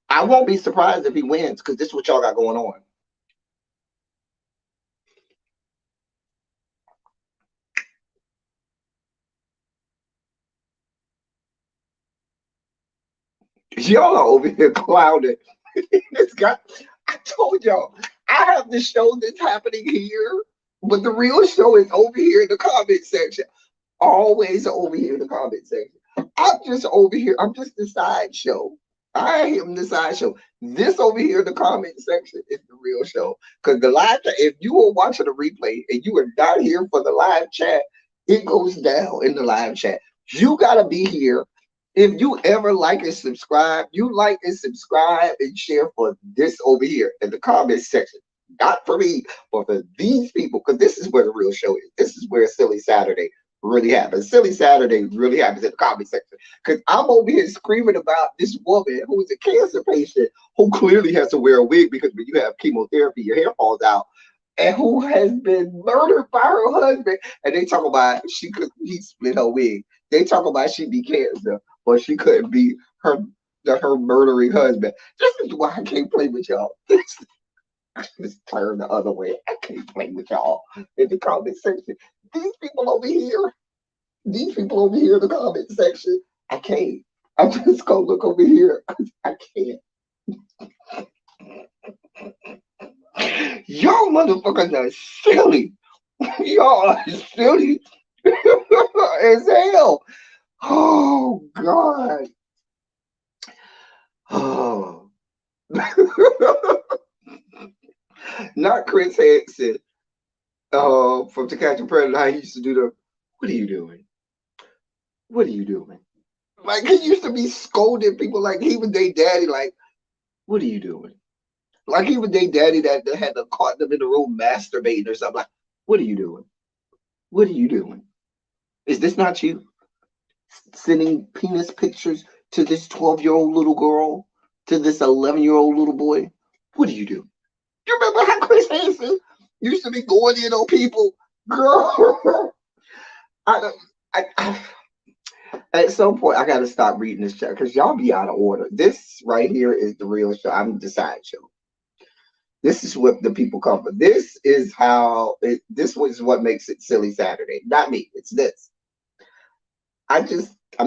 I won't be surprised if he wins because this is what y'all got going on. Y'all are over here clowning. This guy, I told y'all, I have the show that's happening here, but the real show is over here in the comment section. Always over here in the comment section. I'm just over here. I'm just the sideshow. I am the sideshow. This over here in the comment section is the real show. Because the live, if you are watching the replay and you are not here for the live chat, it goes down in the live chat. You gotta be here. If you ever like and subscribe, you like and subscribe and share for this over here in the comment section. Not for me, but for these people, because this is where the real show is. This is where Silly Saturday really happens. Silly Saturday really happens in the comment section. Because I'm over here screaming about this woman who is a cancer patient who clearly has to wear a wig because when you have chemotherapy, your hair falls out, and who has been murdered by her husband. And they talk about he split her wig. They talk about she be cancer, but she couldn't be her murdering husband. This is why I can't play with y'all. Just turn the other way. I can't play with y'all in the comment section. These people over here in the comment section, I can't. I'm just gonna look over here because I can't. Y'all motherfuckers are silly. Y'all are silly as hell. Oh God. Oh. Not Chris Hansen from To Catch a Predator. How he used to do the, what are you doing? What are you doing? Like he used to be scolding people like he was their daddy, like, what are you doing? Like he was their daddy that had to caught them in the room masturbating or something. Like, what are you doing? What are you doing? Is this not you? Sending penis pictures to this 12-year-old little girl, to this 11-year-old little boy? What are you doing? You remember how Chris Hansen used to be going in on people? Girl, I don't. I, at some point, I got to stop reading this chat because y'all be out of order. This right here is the real show. I'm the sideshow. This is what the people come for. This is how it. This was what makes it Silly Saturday. Not me. It's this. I'm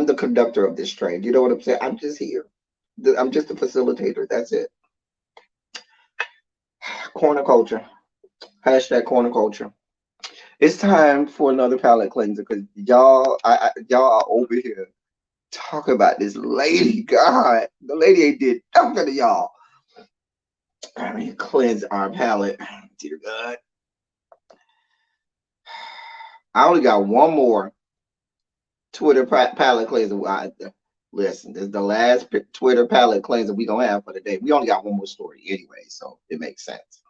the conductor of this train. You know what I'm saying? I'm just here. I'm just a facilitator. That's it. Corner culture. Hashtag corner culture. It's time for another palate cleanser because y'all are over here talking about this lady. God, the lady ain't did nothing to y'all. I mean, cleanse our palate. Dear God. I only got one more Twitter palate cleanser. Listen, this is the last Twitter palate cleanser we gonna have for the day. We only got one more story anyway, so it makes sense.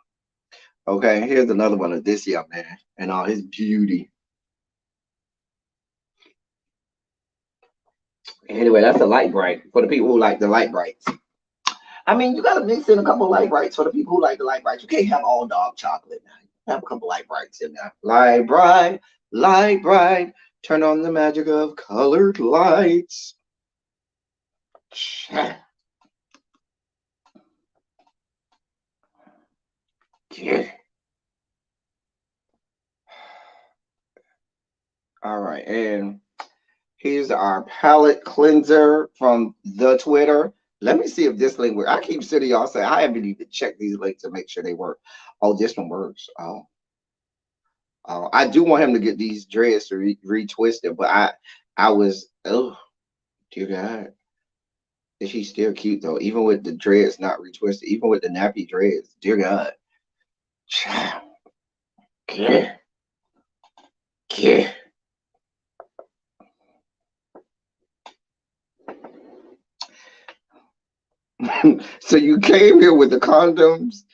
Okay, here's another one of this young man and all his beauty. Anyway, that's a light bright for the people who like the light brights. I mean, you gotta mix in a couple light brights for the people who like the light brights. You can't have all dark chocolate now. Have a couple light brights in there. Light bright, light bright. Turn on the magic of colored lights. Yeah. All right, and here's our palette cleanser from the Twitter. Let me see if this link works. I keep sitting y'all saying I haven't even checked these links to make sure they work. Oh, this one works. Oh, I do want him to get these dreads to retwisted, but I was, oh, dear God. Is she still cute though? Even with the dreads not retwisted, even with the nappy dreads, dear God. Yeah, yeah. So you came here with the condoms,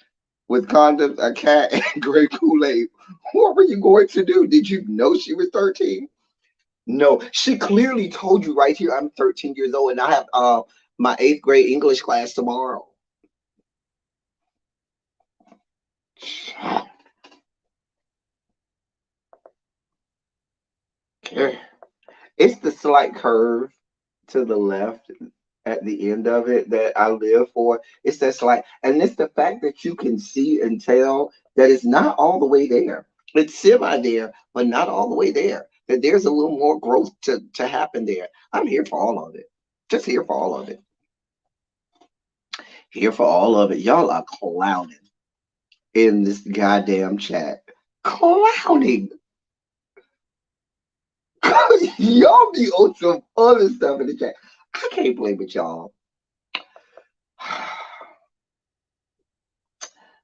a cat, and gray Kool-Aid. What were you going to do? Did you know she was 13? No, she clearly told you right here, I'm 13 years old and I have my eighth grade English class tomorrow. It's the slight curve to the left at the end of it that I live for. It's that slight, and it's the fact that you can see and tell that it's not all the way there. It's semi there, but not all the way there. That there's a little more growth to happen there. I'm here for all of it. Just here for all of it. Here for all of it. Y'all are clowning in this goddamn chat. Clowning. Y'all be on some other stuff in the chat. I can't play with y'all.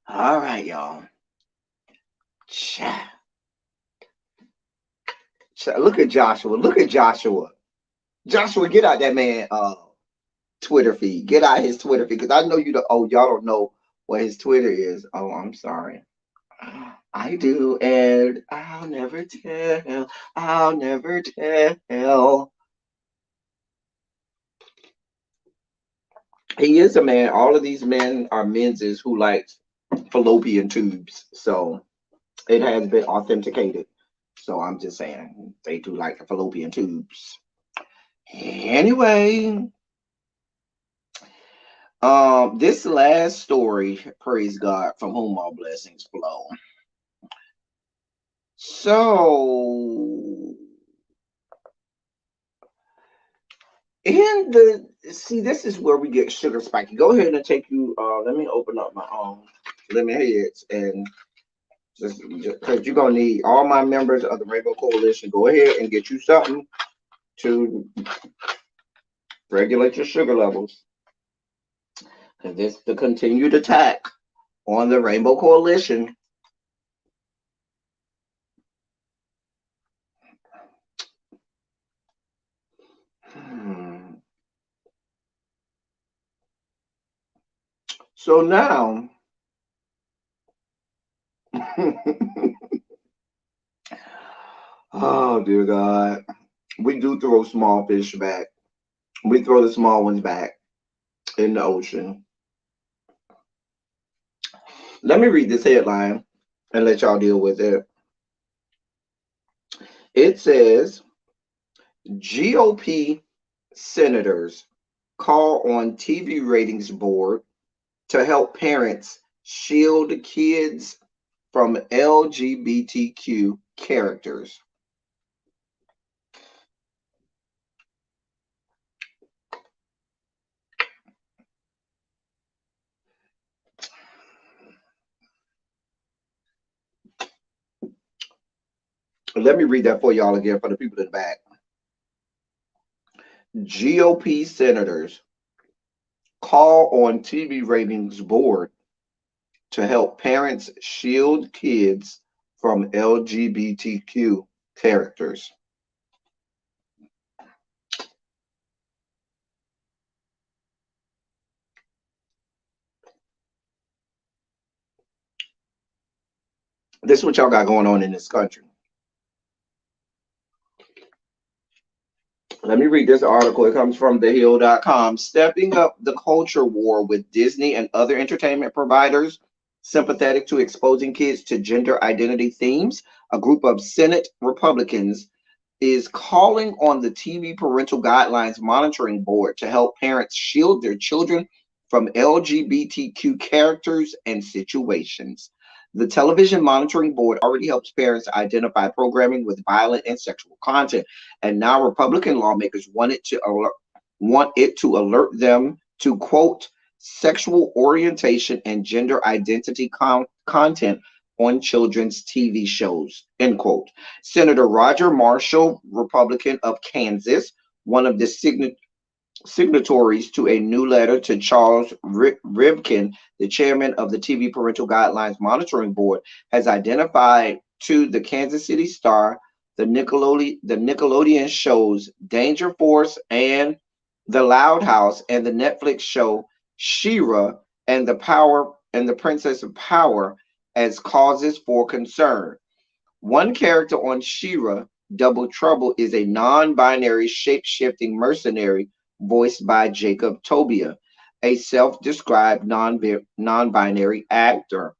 All right, y'all. Chat. Look at Joshua. Look at Joshua. Joshua, get out that man Twitter feed. Get out his Twitter feed. Because I know you don't, oh, y'all don't know what his Twitter is. Oh, I'm sorry. I do, and I'll never tell. I'll never tell. He is a man. All of these men are menses who like fallopian tubes. So it has been authenticated. So I'm just saying they do like the fallopian tubes. Anyway, this last story, praise God, from whom all blessings flow. So in the this is where we get sugar spiky. Go ahead and take you. Let me open up my lemon heads and just because you're gonna need all my members of the Rainbow Coalition. Go ahead and get you something to regulate your sugar levels. Because this the continued attack on the Rainbow Coalition. So now, oh dear God, we do throw small fish back. We throw the small ones back in the ocean. Let me read this headline and let y'all deal with it. It says GOP senators call on TV ratings board to help parents shield kids from LGBTQ characters. Let me read that for y'all again for the people in the back. GOP senators call on TV ratings board to help parents shield kids from LGBTQ characters. This is what y'all got going on in this country. Let me read this article. It comes from thehill.com. Stepping up the culture war with Disney and other entertainment providers sympathetic to exposing kids to gender identity themes, a group of Senate Republicans is calling on the TV Parental Guidelines Monitoring Board to help parents shield their children from LGBTQ characters and situations. The Television Monitoring Board already helps parents identify programming with violent and sexual content, and now Republican lawmakers want it to alert them to, quote, sexual orientation and gender identity content on children's TV shows, end quote. Senator Roger Marshall, Republican of Kansas, one of the signatories to a new letter to Charles Rivkin, the chairman of the TV Parental Guidelines Monitoring Board, has identified to the Kansas City Star, the Nickelodeon shows Danger Force and The Loud House, and the Netflix show Shira and the Princess of Power as causes for concern. One character on Shira, Double Trouble, is a non-binary shape-shifting mercenary voiced by Jacob Tobia, a self-described non-binary actor.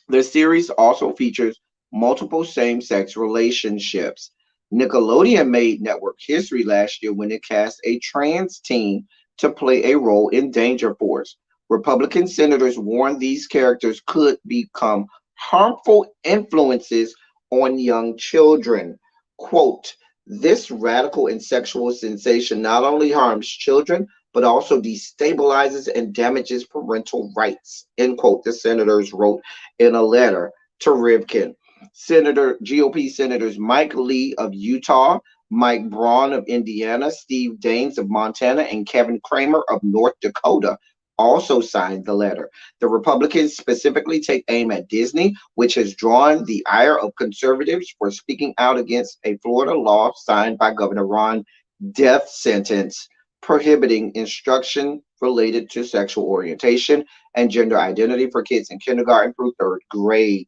The series also features multiple same-sex relationships. Nickelodeon made network history last year when it cast a trans teen to play a role in Danger Force. Republican senators warned these characters could become harmful influences on young children. Quote, this radical and sexual sensation not only harms children, but also destabilizes and damages parental rights. End quote, the senators wrote in a letter to Rivkin. GOP Senators Mike Lee of Utah, Mike Braun of Indiana, Steve Daines of Montana, and Kevin Kramer of North Dakota also signed the letter. The Republicans specifically take aim at Disney, which has drawn the ire of conservatives for speaking out against a Florida law signed by Governor Ron death sentence prohibiting instruction related to sexual orientation and gender identity for kids in kindergarten through third grade.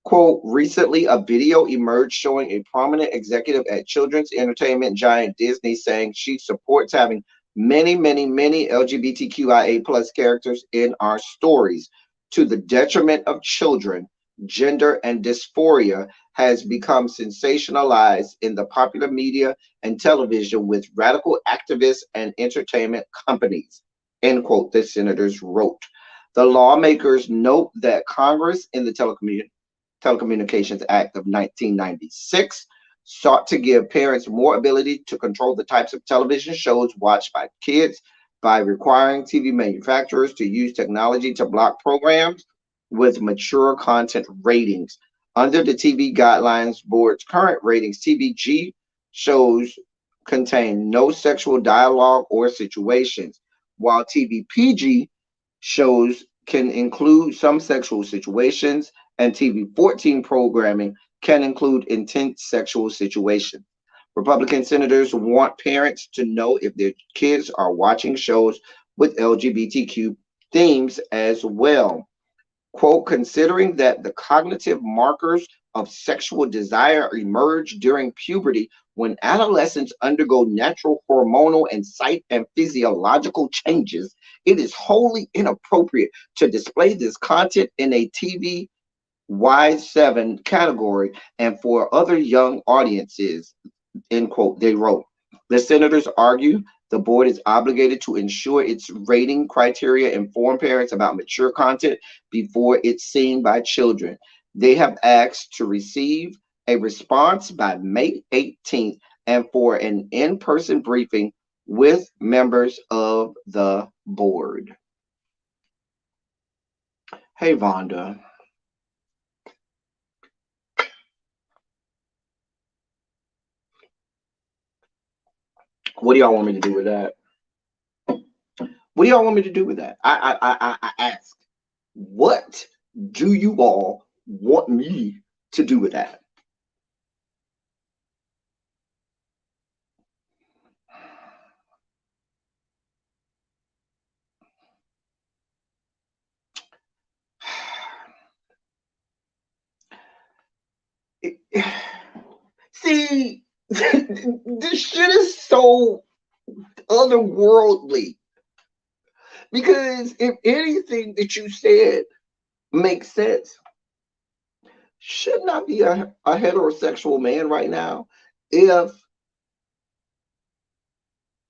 Quote, recently a video emerged showing a prominent executive at children's entertainment giant Disney saying she supports having many LGBTQIA plus characters in our stories to the detriment of children. Gender and dysphoria has become sensationalized in the popular media and television with radical activists and entertainment companies. End quote, the senators wrote. The lawmakers note that Congress in the Telecommunications Act of 1996 sought to give parents more ability to control the types of television shows watched by kids by requiring TV manufacturers to use technology to block programs with mature content ratings. Under the TV Guidelines Board's current ratings, TVG shows contain no sexual dialogue or situations, while TVPG shows can include some sexual situations, and TV 14 programming can include intense sexual situations. Republican senators want parents to know if their kids are watching shows with LGBTQ themes as well. Quote, considering that the cognitive markers of sexual desire emerge during puberty when adolescents undergo natural hormonal and psych and physiological changes, it is wholly inappropriate to display this content in a TV Y7 category and for other young audiences, end quote, they wrote. The senators argue the board is obligated to ensure its rating criteria inform parents about mature content before it's seen by children. They have asked to receive a response by May 18th and for an in-person briefing with members of the board. Hey, Vonda. What do y'all want me to do with that? What do y'all want me to do with that? I asked. What do you all want me to do with that? See, this shit is so otherworldly. Because if anything that you said makes sense, shouldn't I be a heterosexual man right now if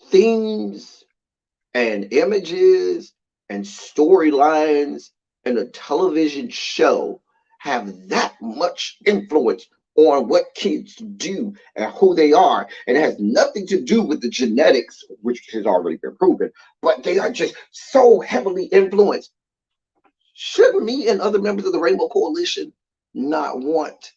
themes and images and storylines in a television show have that much influence on what kids do and who they are, and it has nothing to do with the genetics, which has already been proven, but they are just so heavily influenced. Shouldn't me and other members of the Rainbow Coalition not want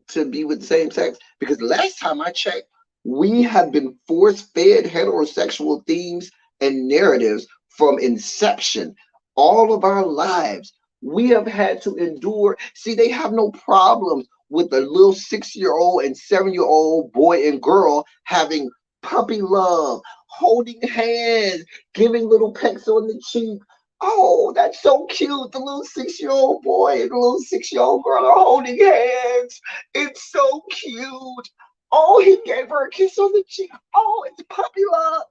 to be with the same sex? Because last time I checked, we have been force-fed heterosexual themes and narratives from inception. All of our lives, we have had to endure. See, they have no problems with a little 6-year-old and 7-year-old boy and girl having puppy love, holding hands, giving little pecks on the cheek. Oh, that's so cute. The little 6-year-old boy and the little 6-year-old girl are holding hands. It's so cute. Oh, he gave her a kiss on the cheek. Oh, it's puppy love.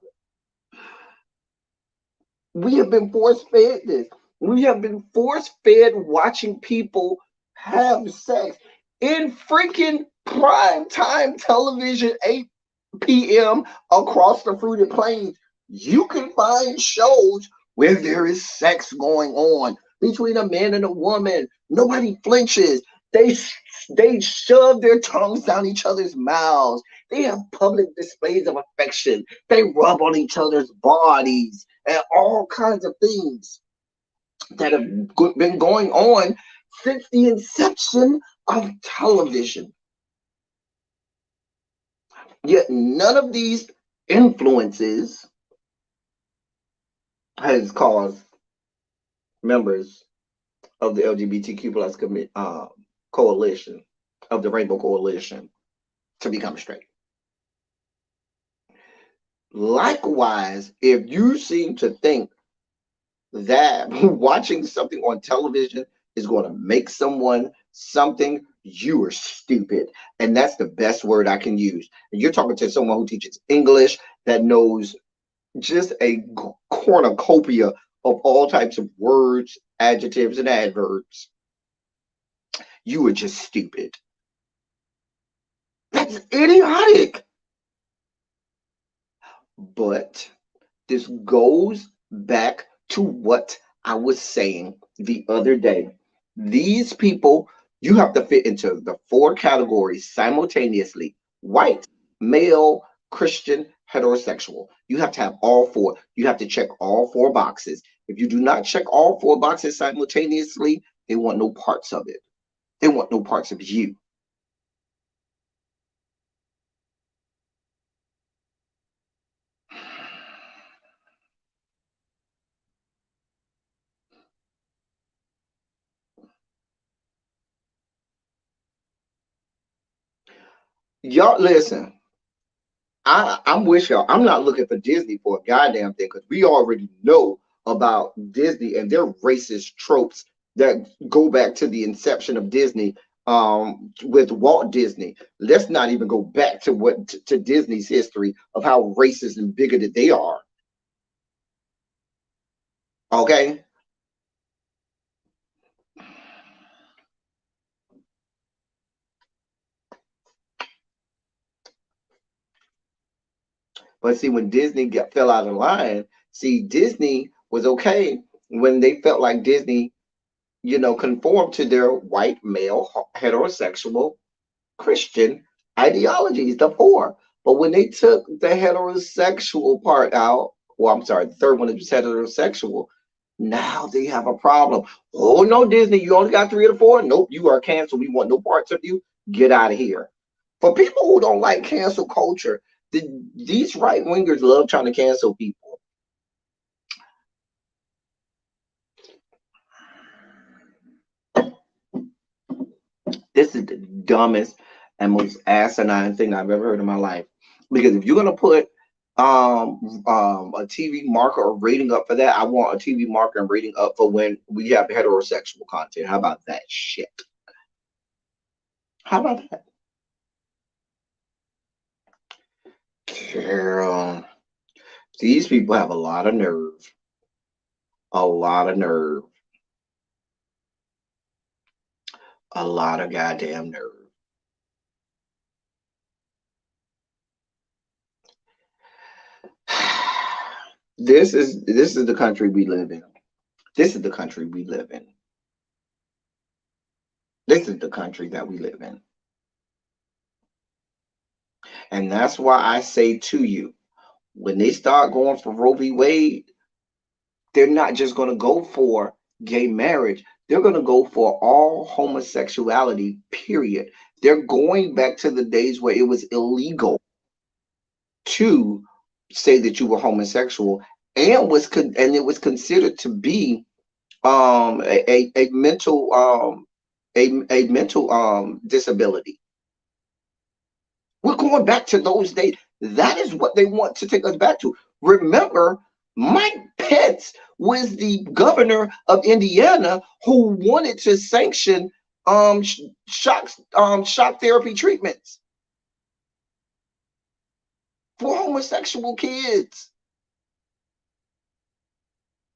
We have been force fed this. We have been force fed watching people have sex in freaking prime time television, 8 p.m. across the fruited plains. You can find shows where there is sex going on between a man and a woman. Nobody flinches. They shove their tongues down each other's mouths. They have public displays of affection. They rub on each other's bodies and all kinds of things that have been going on since the inception of television. Yet none of these influences has caused members of the LGBTQ plus coalition, of the Rainbow Coalition, to become straight. Likewise, if you seem to think that watching something on television is going to make someone something, you are stupid. And that's the best word I can use. And you're talking to someone who teaches English, that knows just a cornucopia of all types of words, adjectives, and adverbs. You are just stupid. That's idiotic. But this goes back to what I was saying the other day. These people, you have to fit into the 4 categories simultaneously: white, male, Christian, heterosexual. You have to have all 4. You have to check all 4 boxes. If you do not check all 4 boxes simultaneously, they want no parts of it. They want no parts of you. Y'all listen. I'm with y'all. I'm not looking for Disney for a goddamn thing, because we already know about Disney and their racist tropes that go back to the inception of Disney, with Walt Disney. Let's not even go back to to Disney's history of how racist and bigoted they are. Okay, but see, when Disney fell out of line, see, Disney was okay when they felt like Disney, conformed to their white male heterosexual Christian ideologies, the 4. But when they took the heterosexual part out, well, I'm sorry, the third one is heterosexual, now they have a problem. Oh, no, Disney, you only got 3 of the 4? Nope, you are canceled. We want no parts of you. Get out of here. For people who don't like cancel culture, these right wingers love trying to cancel people. This is the dumbest and most asinine thing I've ever heard in my life. Because if you're gonna put a TV marker or rating up for that, I want a TV marker and rating up for when we have heterosexual content. How about that shit? How about that? Girl, these people have a lot of nerve. A lot of nerve. A lot of goddamn nerve. This is the country we live in. This is the country we live in. This is the country that we live in. And that's why I say to you, when they start going for Roe v. Wade, they're not just going to go for gay marriage. They're going to go for all homosexuality, period. They're going back to the days where it was illegal to say that you were homosexual, and it was considered to be a mental a mental disability. We're going back to those days. That is what they want to take us back to. Remember, Mike Pence was the governor of Indiana who wanted to sanction shock therapy treatments for homosexual kids.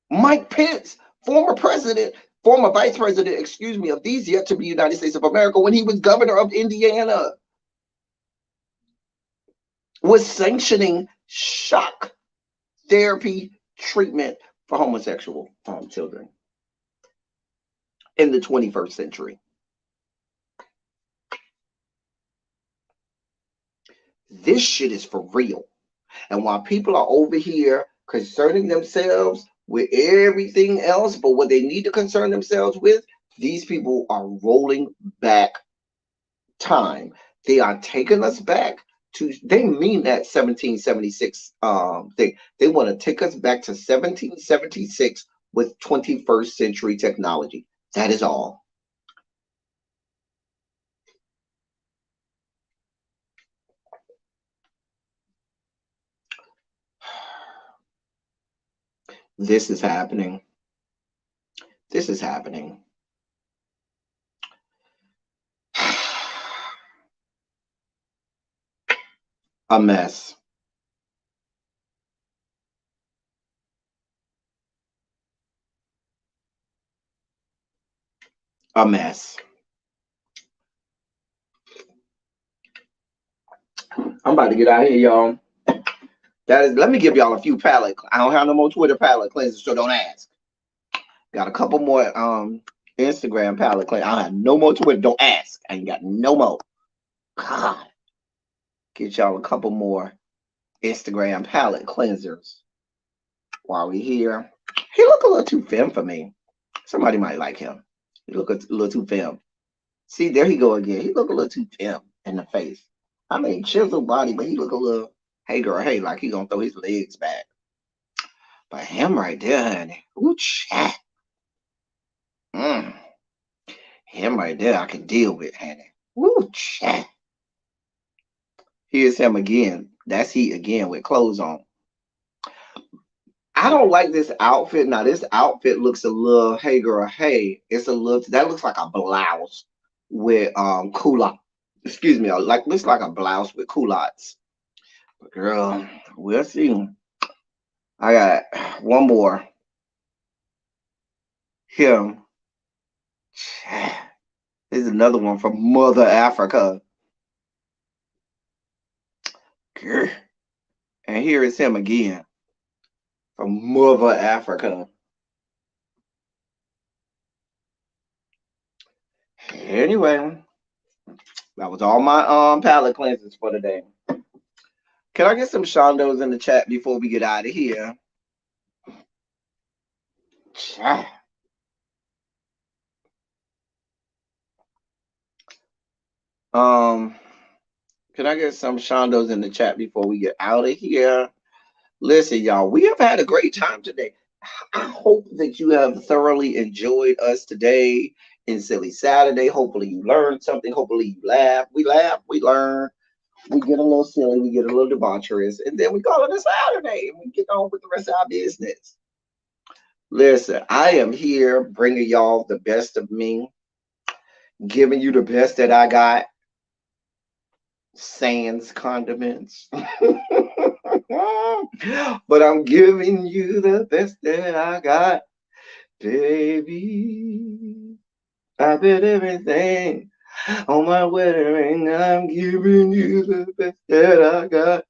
Mike Pence, former vice president, excuse me, of these yet to be United States of America, when he was governor of Indiana, was sanctioning shock therapy treatment for homosexual children in the 21st century. This shit is for real. And while people are over here concerning themselves with everything else, but what they need to concern themselves with, these people are rolling back time. They are taking us back to, they mean that 1776 thing. They want to take us back to 1776 with 21st century technology. That is all. This is happening. This is happening. A mess. A mess. I'm about to get out of here, y'all. That is, let me give y'all a few palette. I don't have no more Twitter palette cleansers, so don't ask. Got a couple more Instagram palette cleansers. I don't have no more Twitter. Don't ask. I ain't got no more. God. Get y'all a couple more Instagram palette cleansers while we here. He look a little too femme for me. Somebody might like him. He look a little too femme. See, there he go again. He look a little too femme in the face. I mean, chiseled body, but he look a little, hey girl, hey, like he gonna throw his legs back. But him right there, honey. Ooh, chat. Him right there, I can deal with, honey. Ooh, chat. Here's him again. That's he again with clothes on. I don't like this outfit. Now, this outfit looks a little, hey girl, hey. It's a little, that looks like a blouse with culottes. Excuse me, like looks like a blouse with culottes. But girl, we'll see. I got one more. Him. This is another one from Mother Africa. And here is him again from Mother Africa. Anyway, that was all my palette cleansers for today. Can I get some shondos in the chat before we get out of here? Can I get some shondos in the chat before we get out of here? Listen, y'all, we have had a great time today. I hope that you have thoroughly enjoyed us today in Silly Saturday. Hopefully you learned something. Hopefully you laugh, we learn, we get a little silly, we get a little debaucherous, and then we call it a Saturday and we get on with the rest of our business. Listen, I am here bringing y'all the best of me, giving you the best that I got, sans condiments. But I'm giving you the best that I got, baby. I bet everything on my wedding ring. I'm giving you the best that I got,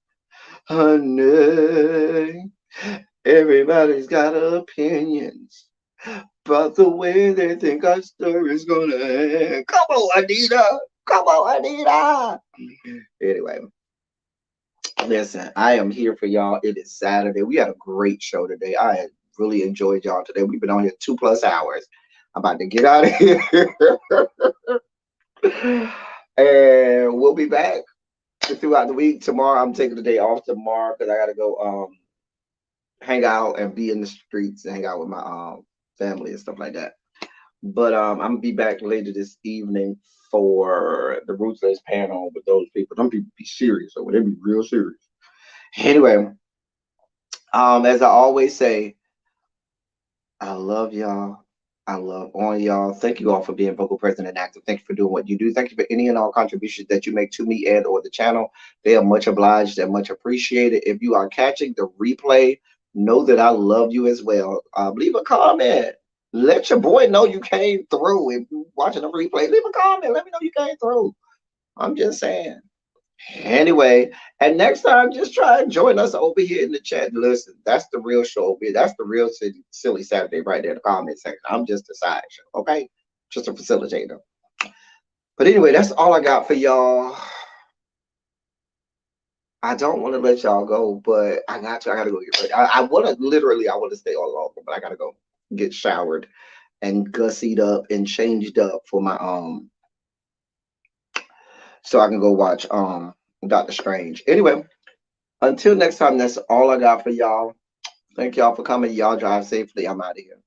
honey. Everybody's got opinions about the way they think our story's gonna end. Come on, Anita. Come on, Anita. Anyway, listen, I am here for y'all. It is Saturday. We had a great show today. I had really enjoyed y'all today. We've been on here 2+ hours. I'm about to get out of here. And we'll be back throughout the week. Tomorrow, I'm taking the day off tomorrow because I got to go hang out and be in the streets and hang out with my family and stuff like that. But I'm gonna be back later this evening for the Ruthless panel with those people. Some people be serious, or they be real serious. Anyway, as I always say, I love y'all. I love all y'all. Thank you all for being vocal, present, and active. Thank you for doing what you do. Thank you for any and all contributions that you make to me and or the channel. They are much obliged and much appreciated. If you are catching the replay, know that I love you as well. Leave a comment. Let your boy know you came through. If you're watching the replay, leave a comment. Let me know you came through. I'm just saying. Anyway, and next time, just try and join us over here in the chat. Listen, that's the real show. That's the real silly Saturday right there in the comment section. I'm just a sideshow, okay? Just a facilitator. But anyway, that's all I got for y'all. I don't want to let y'all go, but I got to. I got to go get ready. I want to literally. I want to stay all longer, but I got to go get showered and gussied up and changed up for my so I can go watch Doctor Strange. Anyway, until next time, that's all I got for y'all. Thank y'all for coming. Y'all drive safely. I'm out of here.